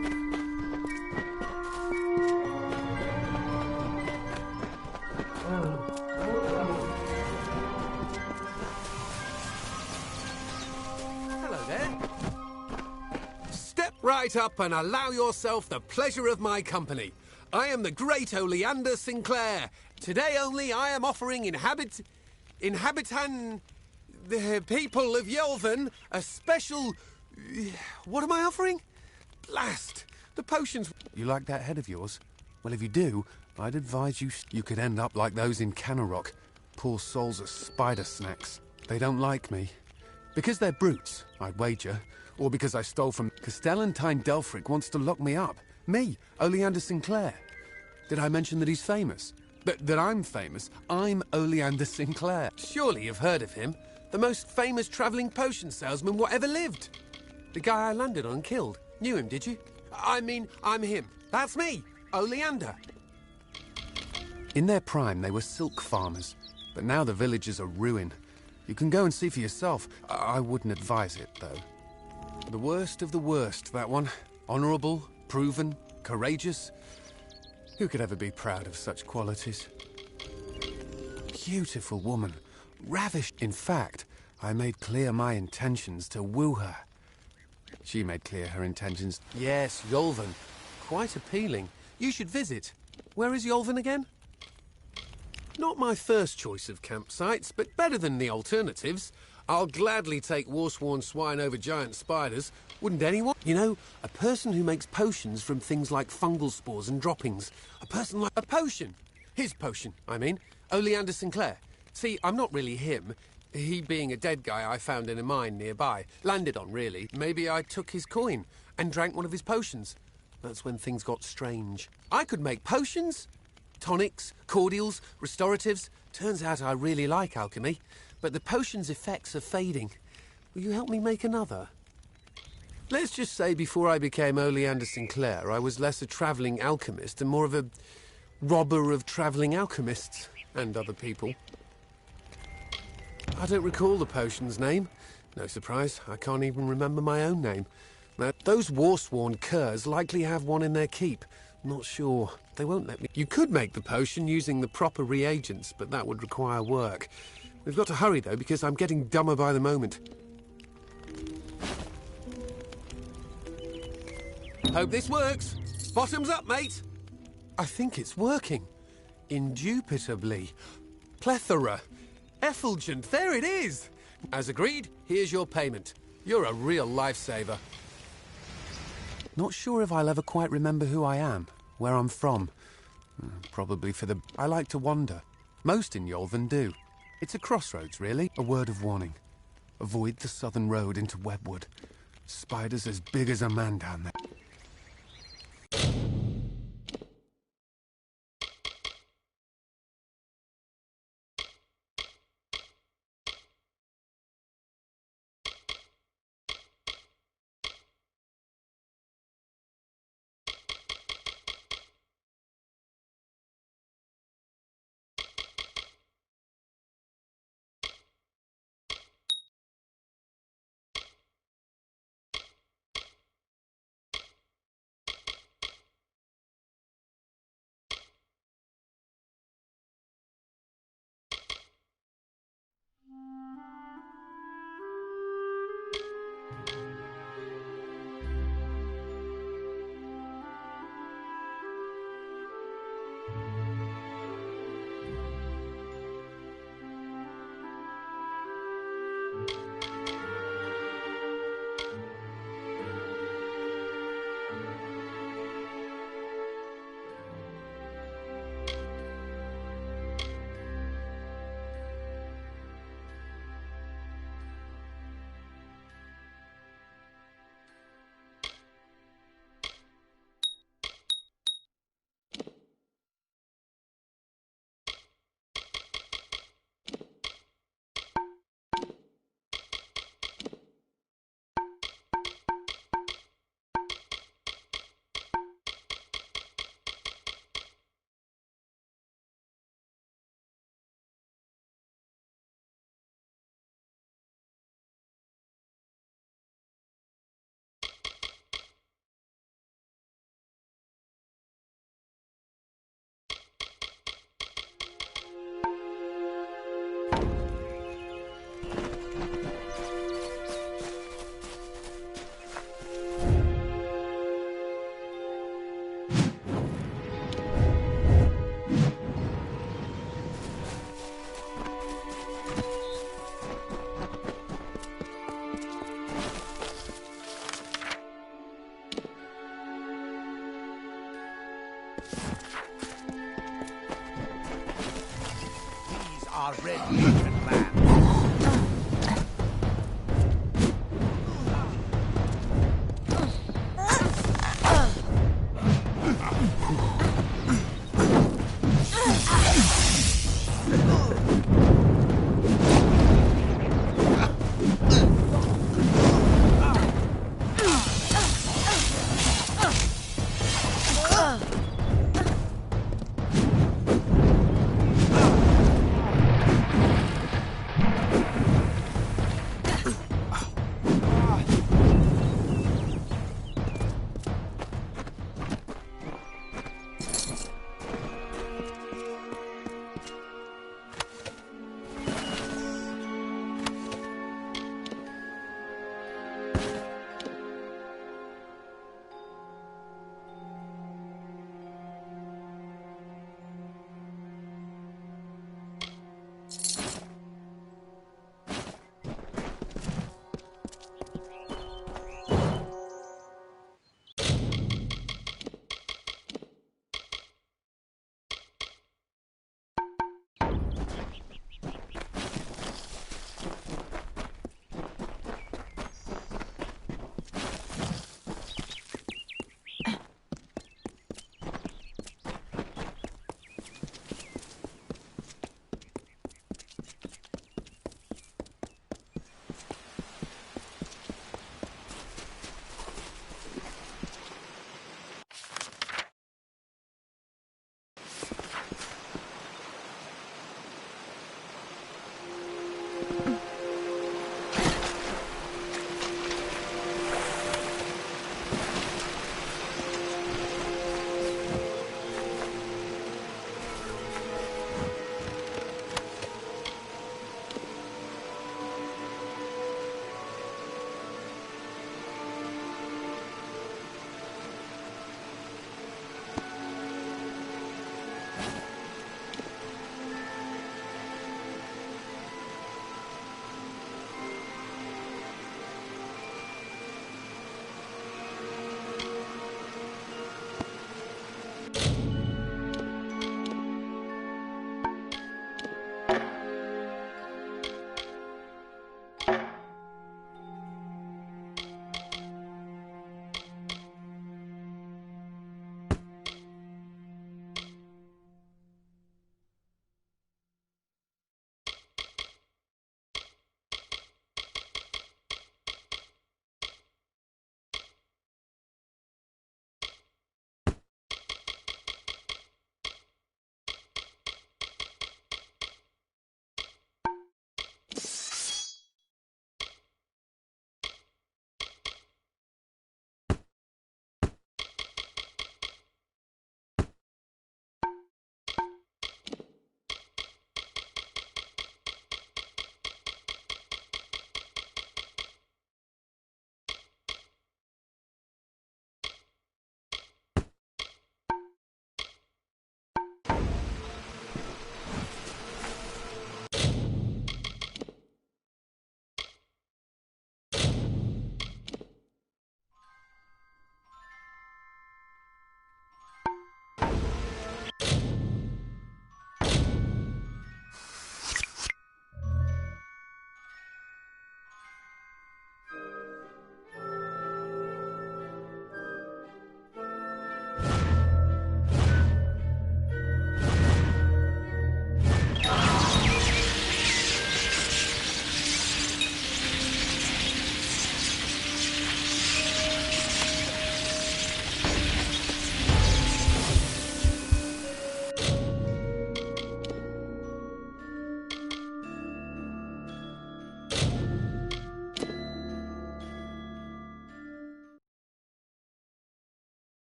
Right up and allow yourself the pleasure of my company. I am the great Oleander Sinclair. Today only I am offering the people of Yelvan a special... What am I offering? Blast! The potions... You like that head of yours? Well, if you do, I'd advise you could end up like those in Canarok. Poor souls are spider snacks. They don't like me. Because they're brutes, I'd wager. Or because I stole from... Castellantine Delfric wants to lock me up. Me, Oleander Sinclair. Did I mention that he's famous? That I'm famous? I'm Oleander Sinclair. Surely you've heard of him. The most famous travelling potion salesman whatever lived. The guy I landed on and killed. Knew him, did you? I mean, I'm him. That's me, Oleander. In their prime, they were silk farmers. But now the village is a ruin. You can go and see for yourself. I wouldn't advise it, though. The worst of the worst, that one. Honourable, proven, courageous. Who could ever be proud of such qualities? Beautiful woman. Ravished. In fact, I made clear my intentions to woo her. She made clear her intentions. Yes, Yolvan. Quite appealing. You should visit. Where is Yolvan again? Not my first choice of campsites, but better than the alternatives. I'll gladly take war-sworn swine over giant spiders. Wouldn't anyone? You know, a person who makes potions from things like fungal spores and droppings. A person like... A potion! His potion, I mean. Oleander Sinclair. See, I'm not really him. He being a dead guy I found in a mine nearby. Landed on, really. Maybe I took his coin and drank one of his potions. That's when things got strange. I could make potions? Tonics, cordials, restoratives. Turns out I really like alchemy. But the potion's effects are fading. Will you help me make another? Let's just say before I became Oleander Sinclair, I was less a travelling alchemist and more of a robber of travelling alchemists and other people. I don't recall the potion's name. No surprise, I can't even remember my own name. Now, those war-sworn curs likely have one in their keep. Not sure. They won't let me. You could make the potion using the proper reagents, but that would require work. We've got to hurry, though, because I'm getting dumber by the moment. Hope this works. Bottoms up, mate. I think it's working. Indubitably. Plethora. Effulgent. There it is. As agreed, here's your payment. You're a real lifesaver. Not sure if I'll ever quite remember who I am, where I'm from. Probably for the... I like to wander. Most in Yolven do. It's a crossroads, really. A word of warning. Avoid the southern road into Webwood. Spiders as big as a man down there. Our red beacon lands.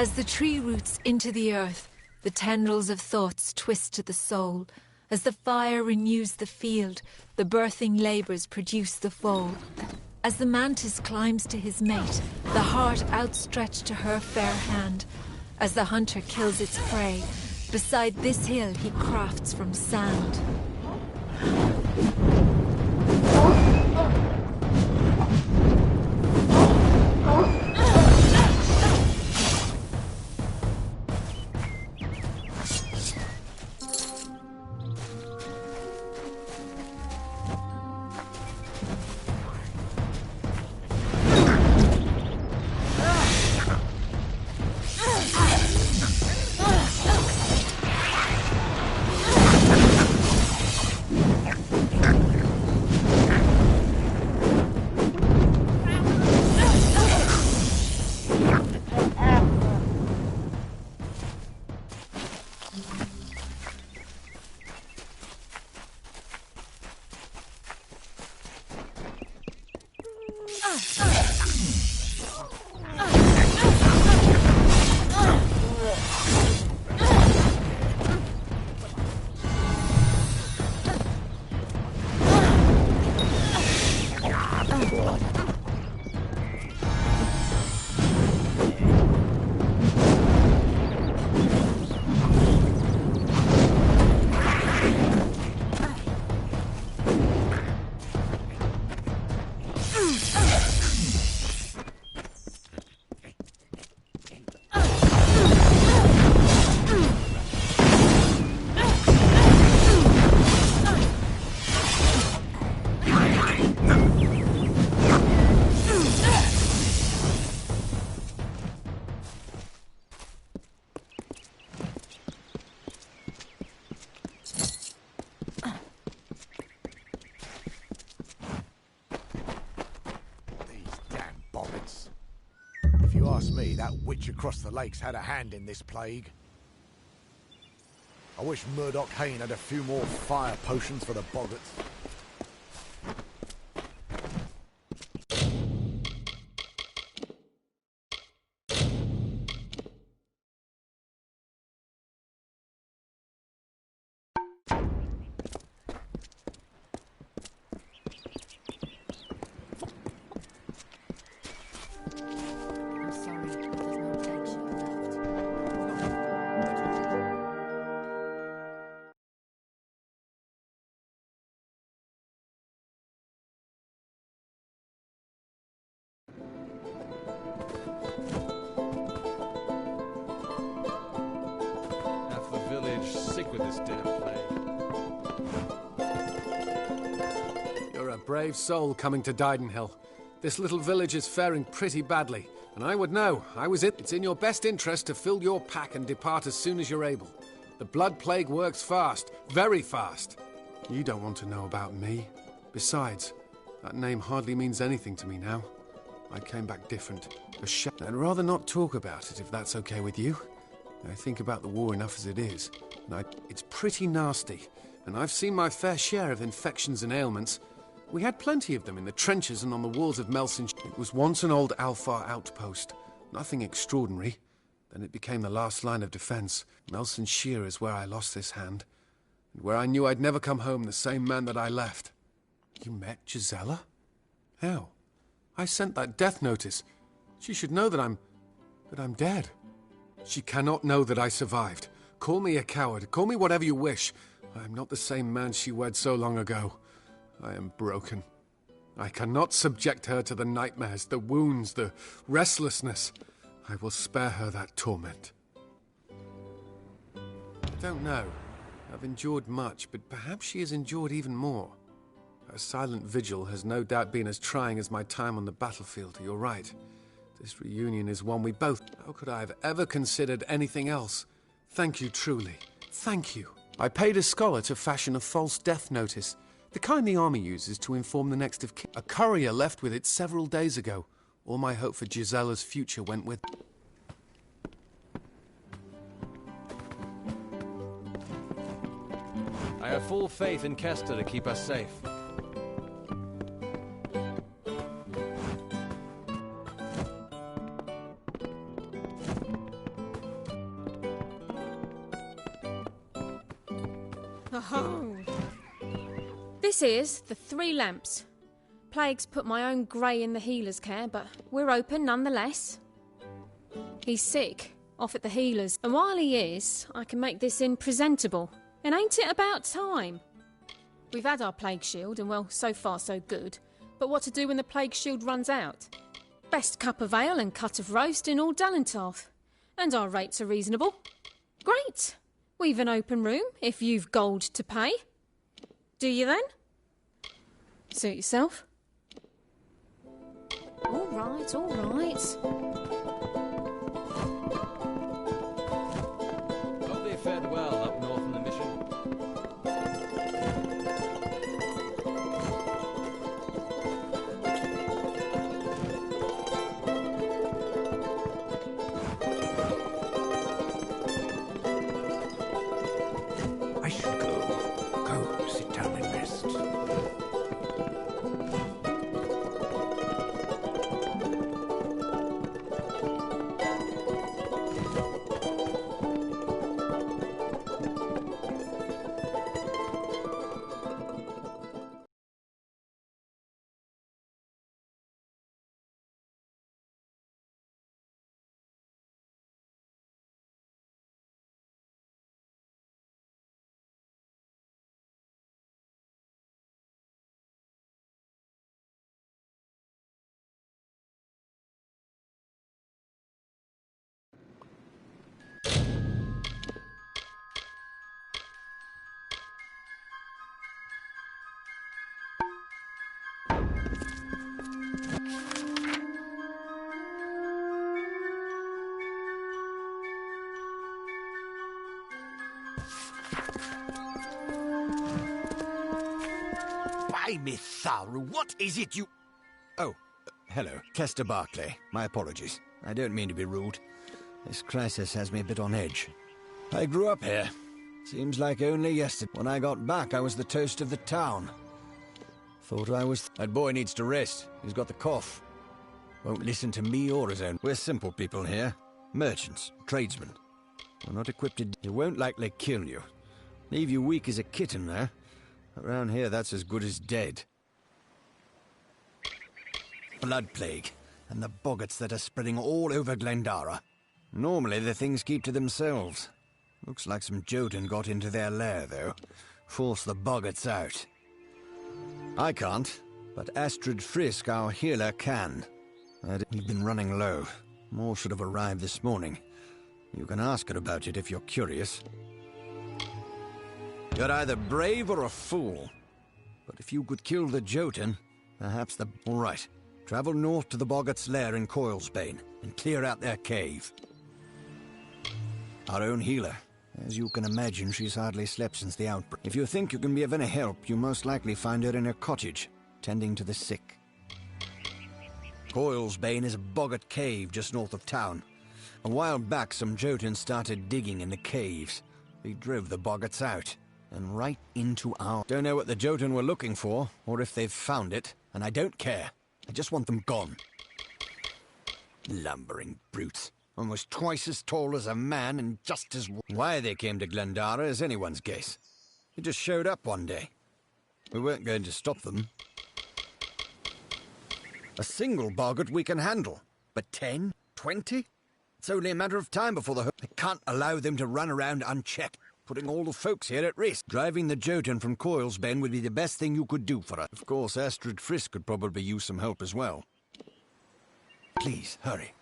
As the tree roots into the earth, the tendrils of thoughts twist to the soul. As the fire renews the field, the birthing labours produce the foal. As the mantis climbs to his mate, the heart outstretched to her fair hand. As the hunter kills its prey, beside this hill he crafts from sand. Me, that witch across the lakes had a hand in this plague. I wish Murdoch Hayne had a few more fire potions for the boggarts. Brave soul coming to Didenhill. This little village is faring pretty badly, and I would know. I was it. It's in your best interest to fill your pack and depart as soon as you're able. The blood plague works fast, very fast. You don't want to know about me. Besides, that name hardly means anything to me now. I came back different. I'd rather not talk about it, if that's okay with you. I think about the war enough as it is, and it's pretty nasty, and I've seen my fair share of infections and ailments. We had plenty of them in the trenches and on the walls of Melson. It was once an old Alfar outpost. Nothing extraordinary. Then it became the last line of defense. Melson Shear is where I lost this hand, and where I knew I'd never come home the same man that I left. You met Gisela? How? I sent that death notice. She should know that I'm dead. She cannot know that I survived. Call me a coward. Call me whatever you wish. I am not the same man she wed so long ago. I am broken. I cannot subject her to the nightmares, the wounds, the restlessness. I will spare her that torment. I don't know. I've endured much, but perhaps she has endured even more. Her silent vigil has no doubt been as trying as my time on the battlefield. You're right. This reunion is one we both... How could I have ever considered anything else? Thank you, truly. Thank you. I paid a scholar to fashion a false death notice. The kind the army uses to inform the next of kin. A courier left with it several days ago. All my hope for Gisela's future went with... I have full faith in Kester to keep us safe. This is the 3 lamps. Plague's put my own grey in the healer's care, but we're open nonetheless. He's sick, off at the healer's, and while he is, I can make this inn presentable. And ain't it about time? We've had our plague shield, and well, so far so good. But what to do when the plague shield runs out? Best cup of ale and cut of roast in all Dallentarth. And our rates are reasonable. Great! We've an open room, if you've gold to pay. Do you then? Suit yourself. All right, all right. Hope they fared well up north in the mission. I should go sit down and rest. By me Tharu, what is it you... Oh, hello. Kester Barclay. My apologies. I don't mean to be rude. This crisis has me a bit on edge. I grew up here. Seems like only yesterday. When I got back, I was the toast of the town. Thought I was... That boy needs to rest. He's got the cough. Won't listen to me or his own. We're simple people here. Merchants, tradesmen. We're not equipped to... He won't likely kill you. Leave you weak as a kitten there. Around here, that's as good as dead. Blood plague, and the boggarts that are spreading all over Glendara. Normally, the things keep to themselves. Looks like some Jotun got into their lair, though. Force the boggarts out. I can't, but Astrid Frisk, our healer, can. We've been running low. More should have arrived this morning. You can ask her about it if you're curious. You're either brave or a fool. But if you could kill the Jotun, perhaps the... All right. Travel north to the Boggart's lair in Coilsbane and clear out their cave. Our own healer. As you can imagine, she's hardly slept since the outbreak. If you think you can be of any help, you most likely find her in her cottage, tending to the sick. Coilsbane is a boggart cave just north of town. A while back, some Jotuns started digging in the caves. They drove the boggarts out, and right into our... Don't know what the Jotun were looking for, or if they've found it, and I don't care. I just want them gone. Lumbering brutes. Almost twice as tall as a man and just as... Why they came to Glendara is anyone's guess. They just showed up one day. We weren't going to stop them. A single boggart we can handle. But 10? 20? It's only a matter of time before the... I can't allow them to run around unchecked, putting all the folks here at risk. Driving the Jotun from Coilsbane would be the best thing you could do for us. Of course, Astrid Frisk could probably use some help as well. Please, hurry.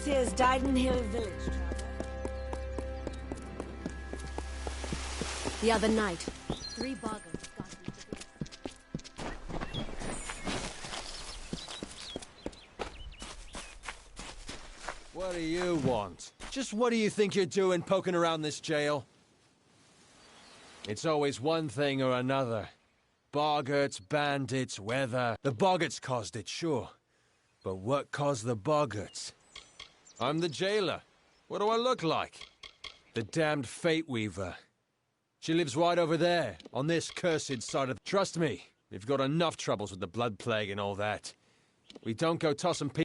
Here's Dyden Hill Village. The other night, 3 boggarts got me. What do you want? Just what do you think you're doing poking around this jail? It's always one thing or another. Boggarts, bandits, weather. The boggarts caused it, sure. But what caused the boggarts? I'm the jailer. What do I look like? The damned Fate Weaver. She lives right over there, on this cursed side of... Trust me, we've got enough troubles with the Blood Plague and all that. We don't go tossing people...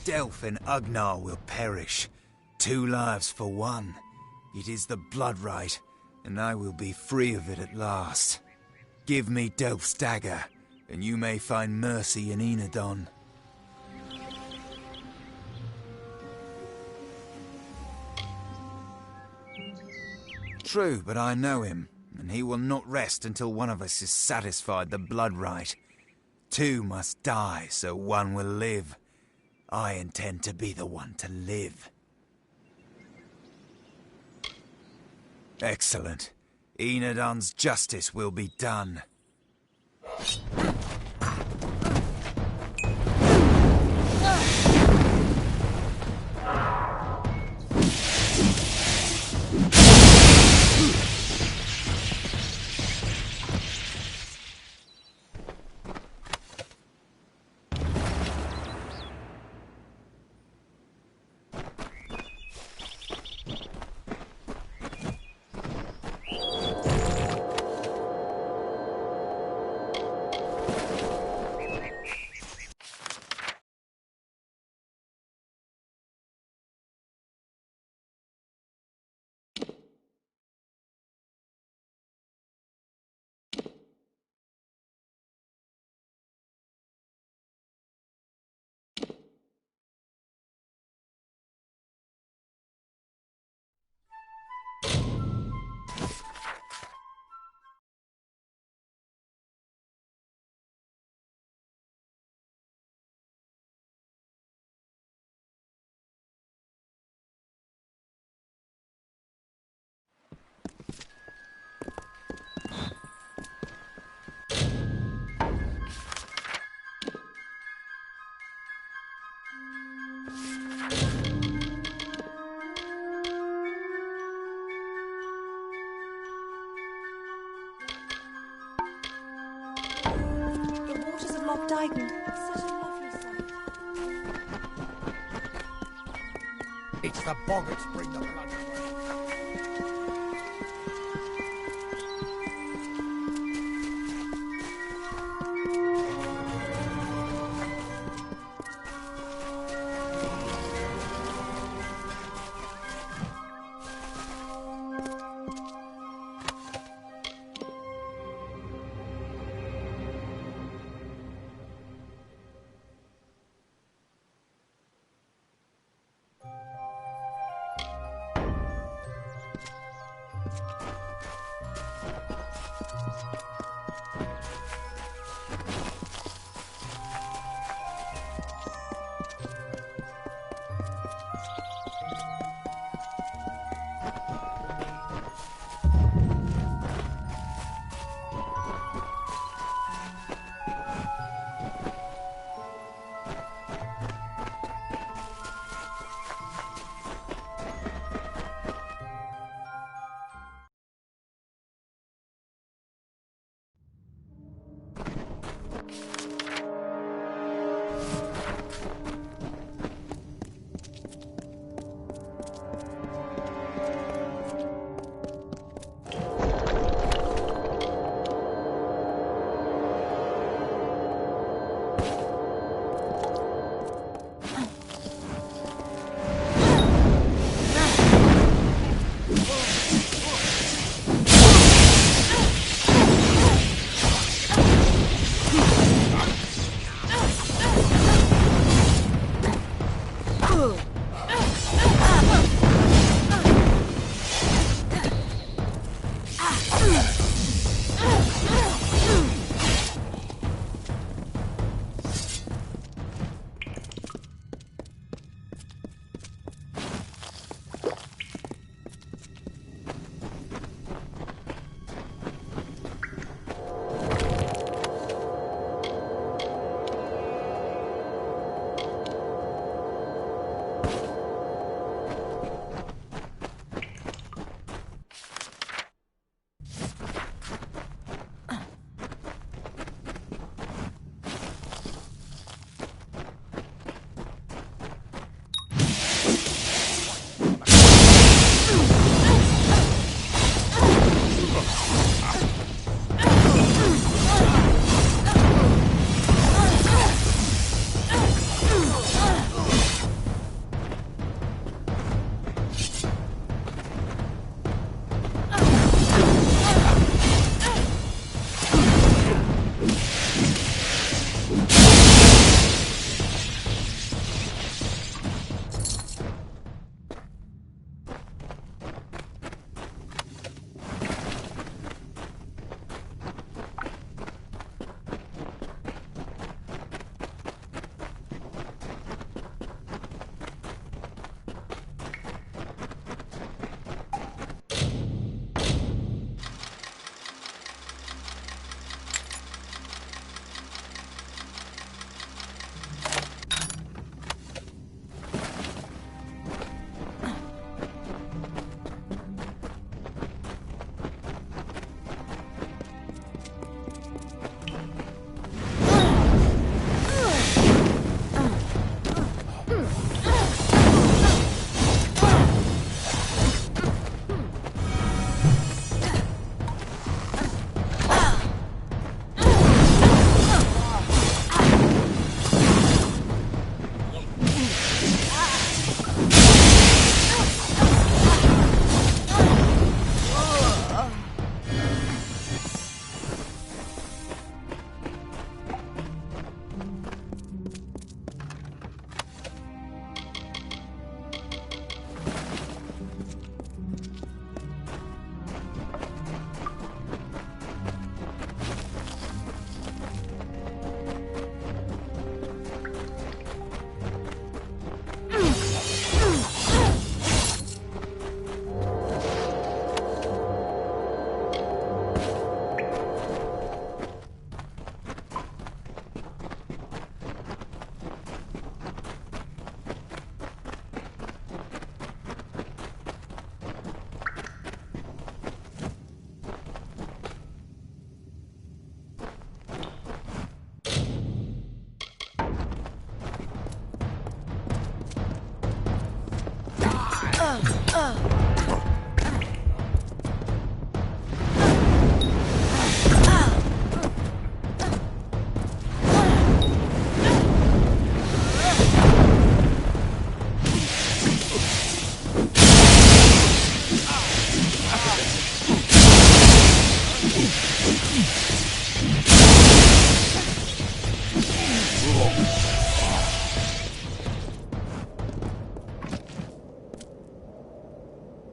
Delph and Ugnar will perish. 2 lives for 1. It is the blood right, and I will be free of it at last. Give me Delph's dagger, and you may find mercy in Enadon. True, but I know him, and he will not rest until one of us is satisfied the blood right. 2 must die, so 1 will live. I intend to be the one to live. Excellent. Enadon's justice will be done. Dryden. Such a lovely sight. It's the boggarts bring the blood.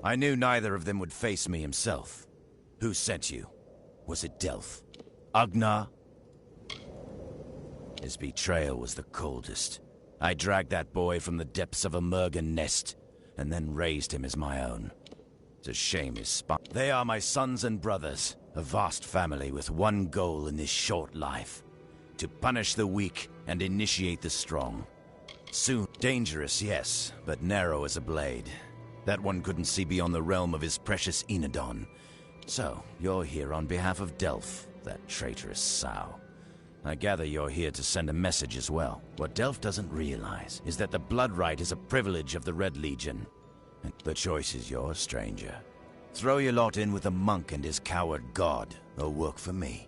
I knew neither of them would face me himself. Who sent you? Was it Delph? Agnar? His betrayal was the coldest. I dragged that boy from the depths of a Mergen nest, and then raised him as my own. It's a shame his They are my sons and brothers, a vast family with one goal in this short life. To punish the weak and initiate the strong. Soon. Dangerous, yes, but narrow as a blade. That one couldn't see beyond the realm of his precious Enodon. So, you're here on behalf of Delph, that traitorous sow. I gather you're here to send a message as well. What Delph doesn't realize is that the blood right is a privilege of the Red Legion. And the choice is yours, stranger. Throw your lot in with the monk and his coward god, or work for me.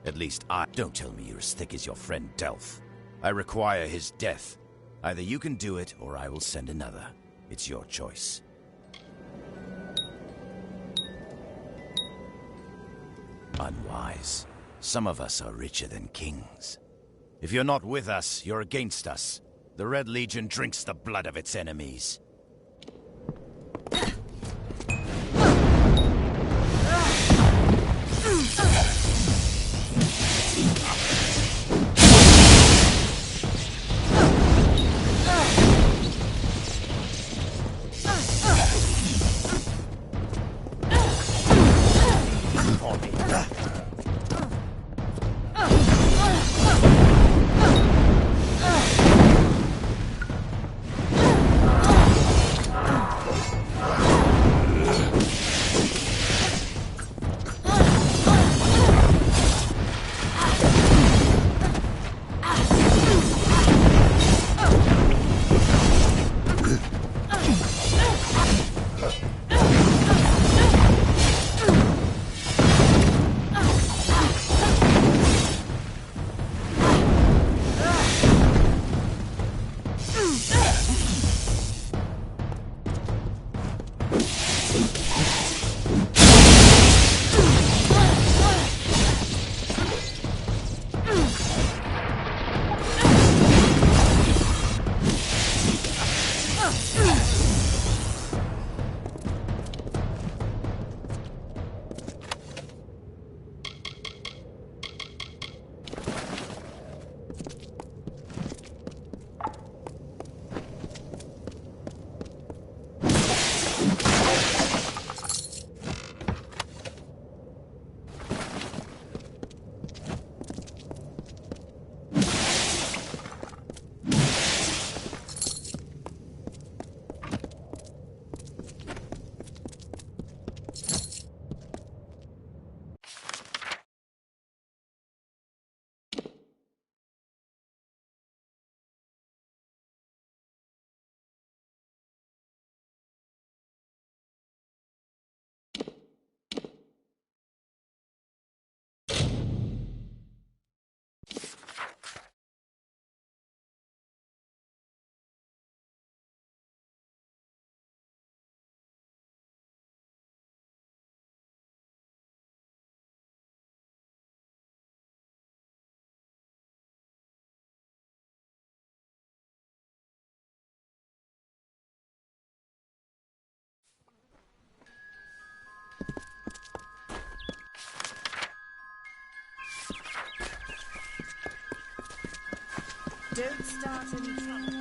At least don't tell me you're as thick as your friend Delph. I require his death. Either you can do it, or I will send another. It's your choice. Unwise. Some of us are richer than kings. If you're not with us, you're against us. The Red Legion drinks the blood of its enemies. Don't start any trouble.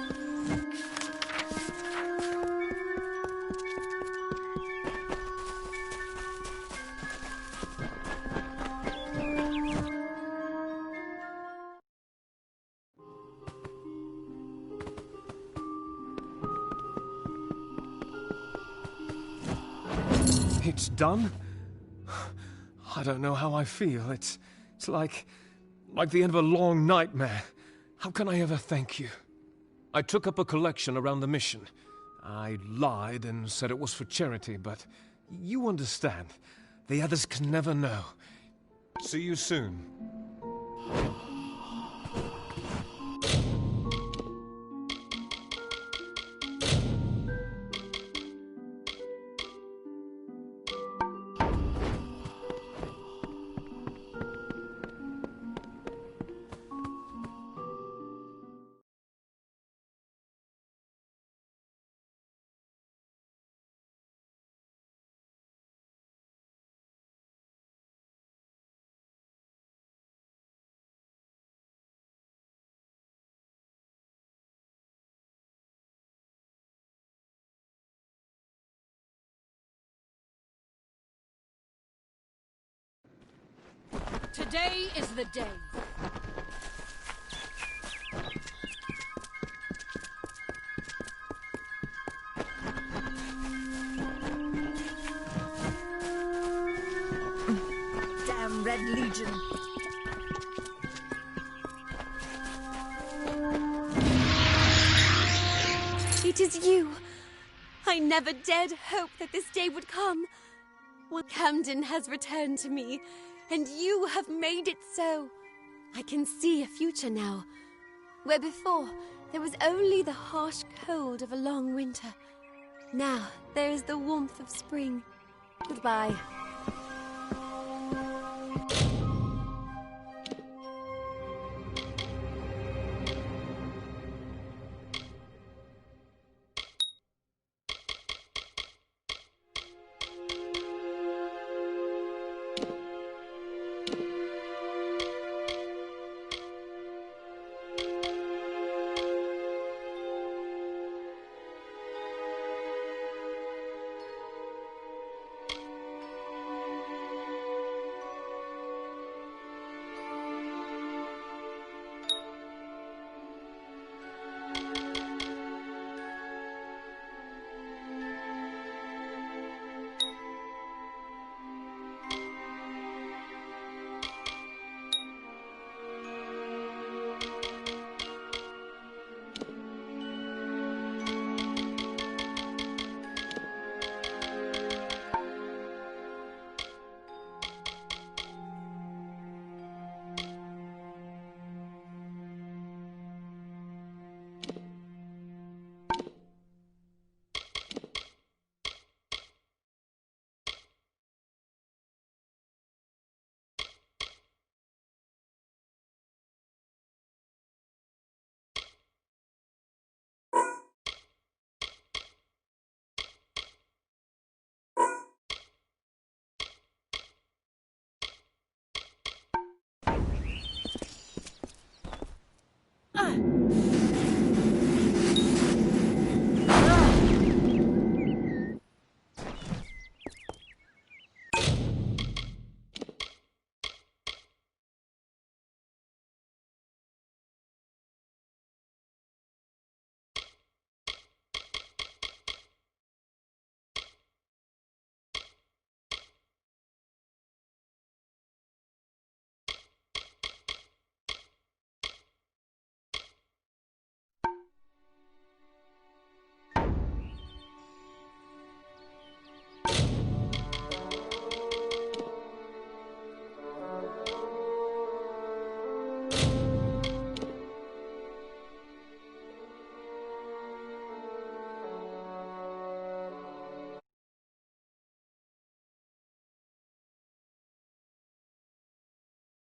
It's done? I don't know how I feel. It's like the end of a long nightmare. How can I ever thank you? I took up a collection around the mission. I lied and said it was for charity, but you understand. The others can never know. See you soon. Today is the day. Damn Red Legion. It is you. I never dared hope that this day would come. Well, Camden has returned to me, and you have made it so. I can see a future now, where before there was only the harsh cold of a long winter. Now there is the warmth of spring. Goodbye.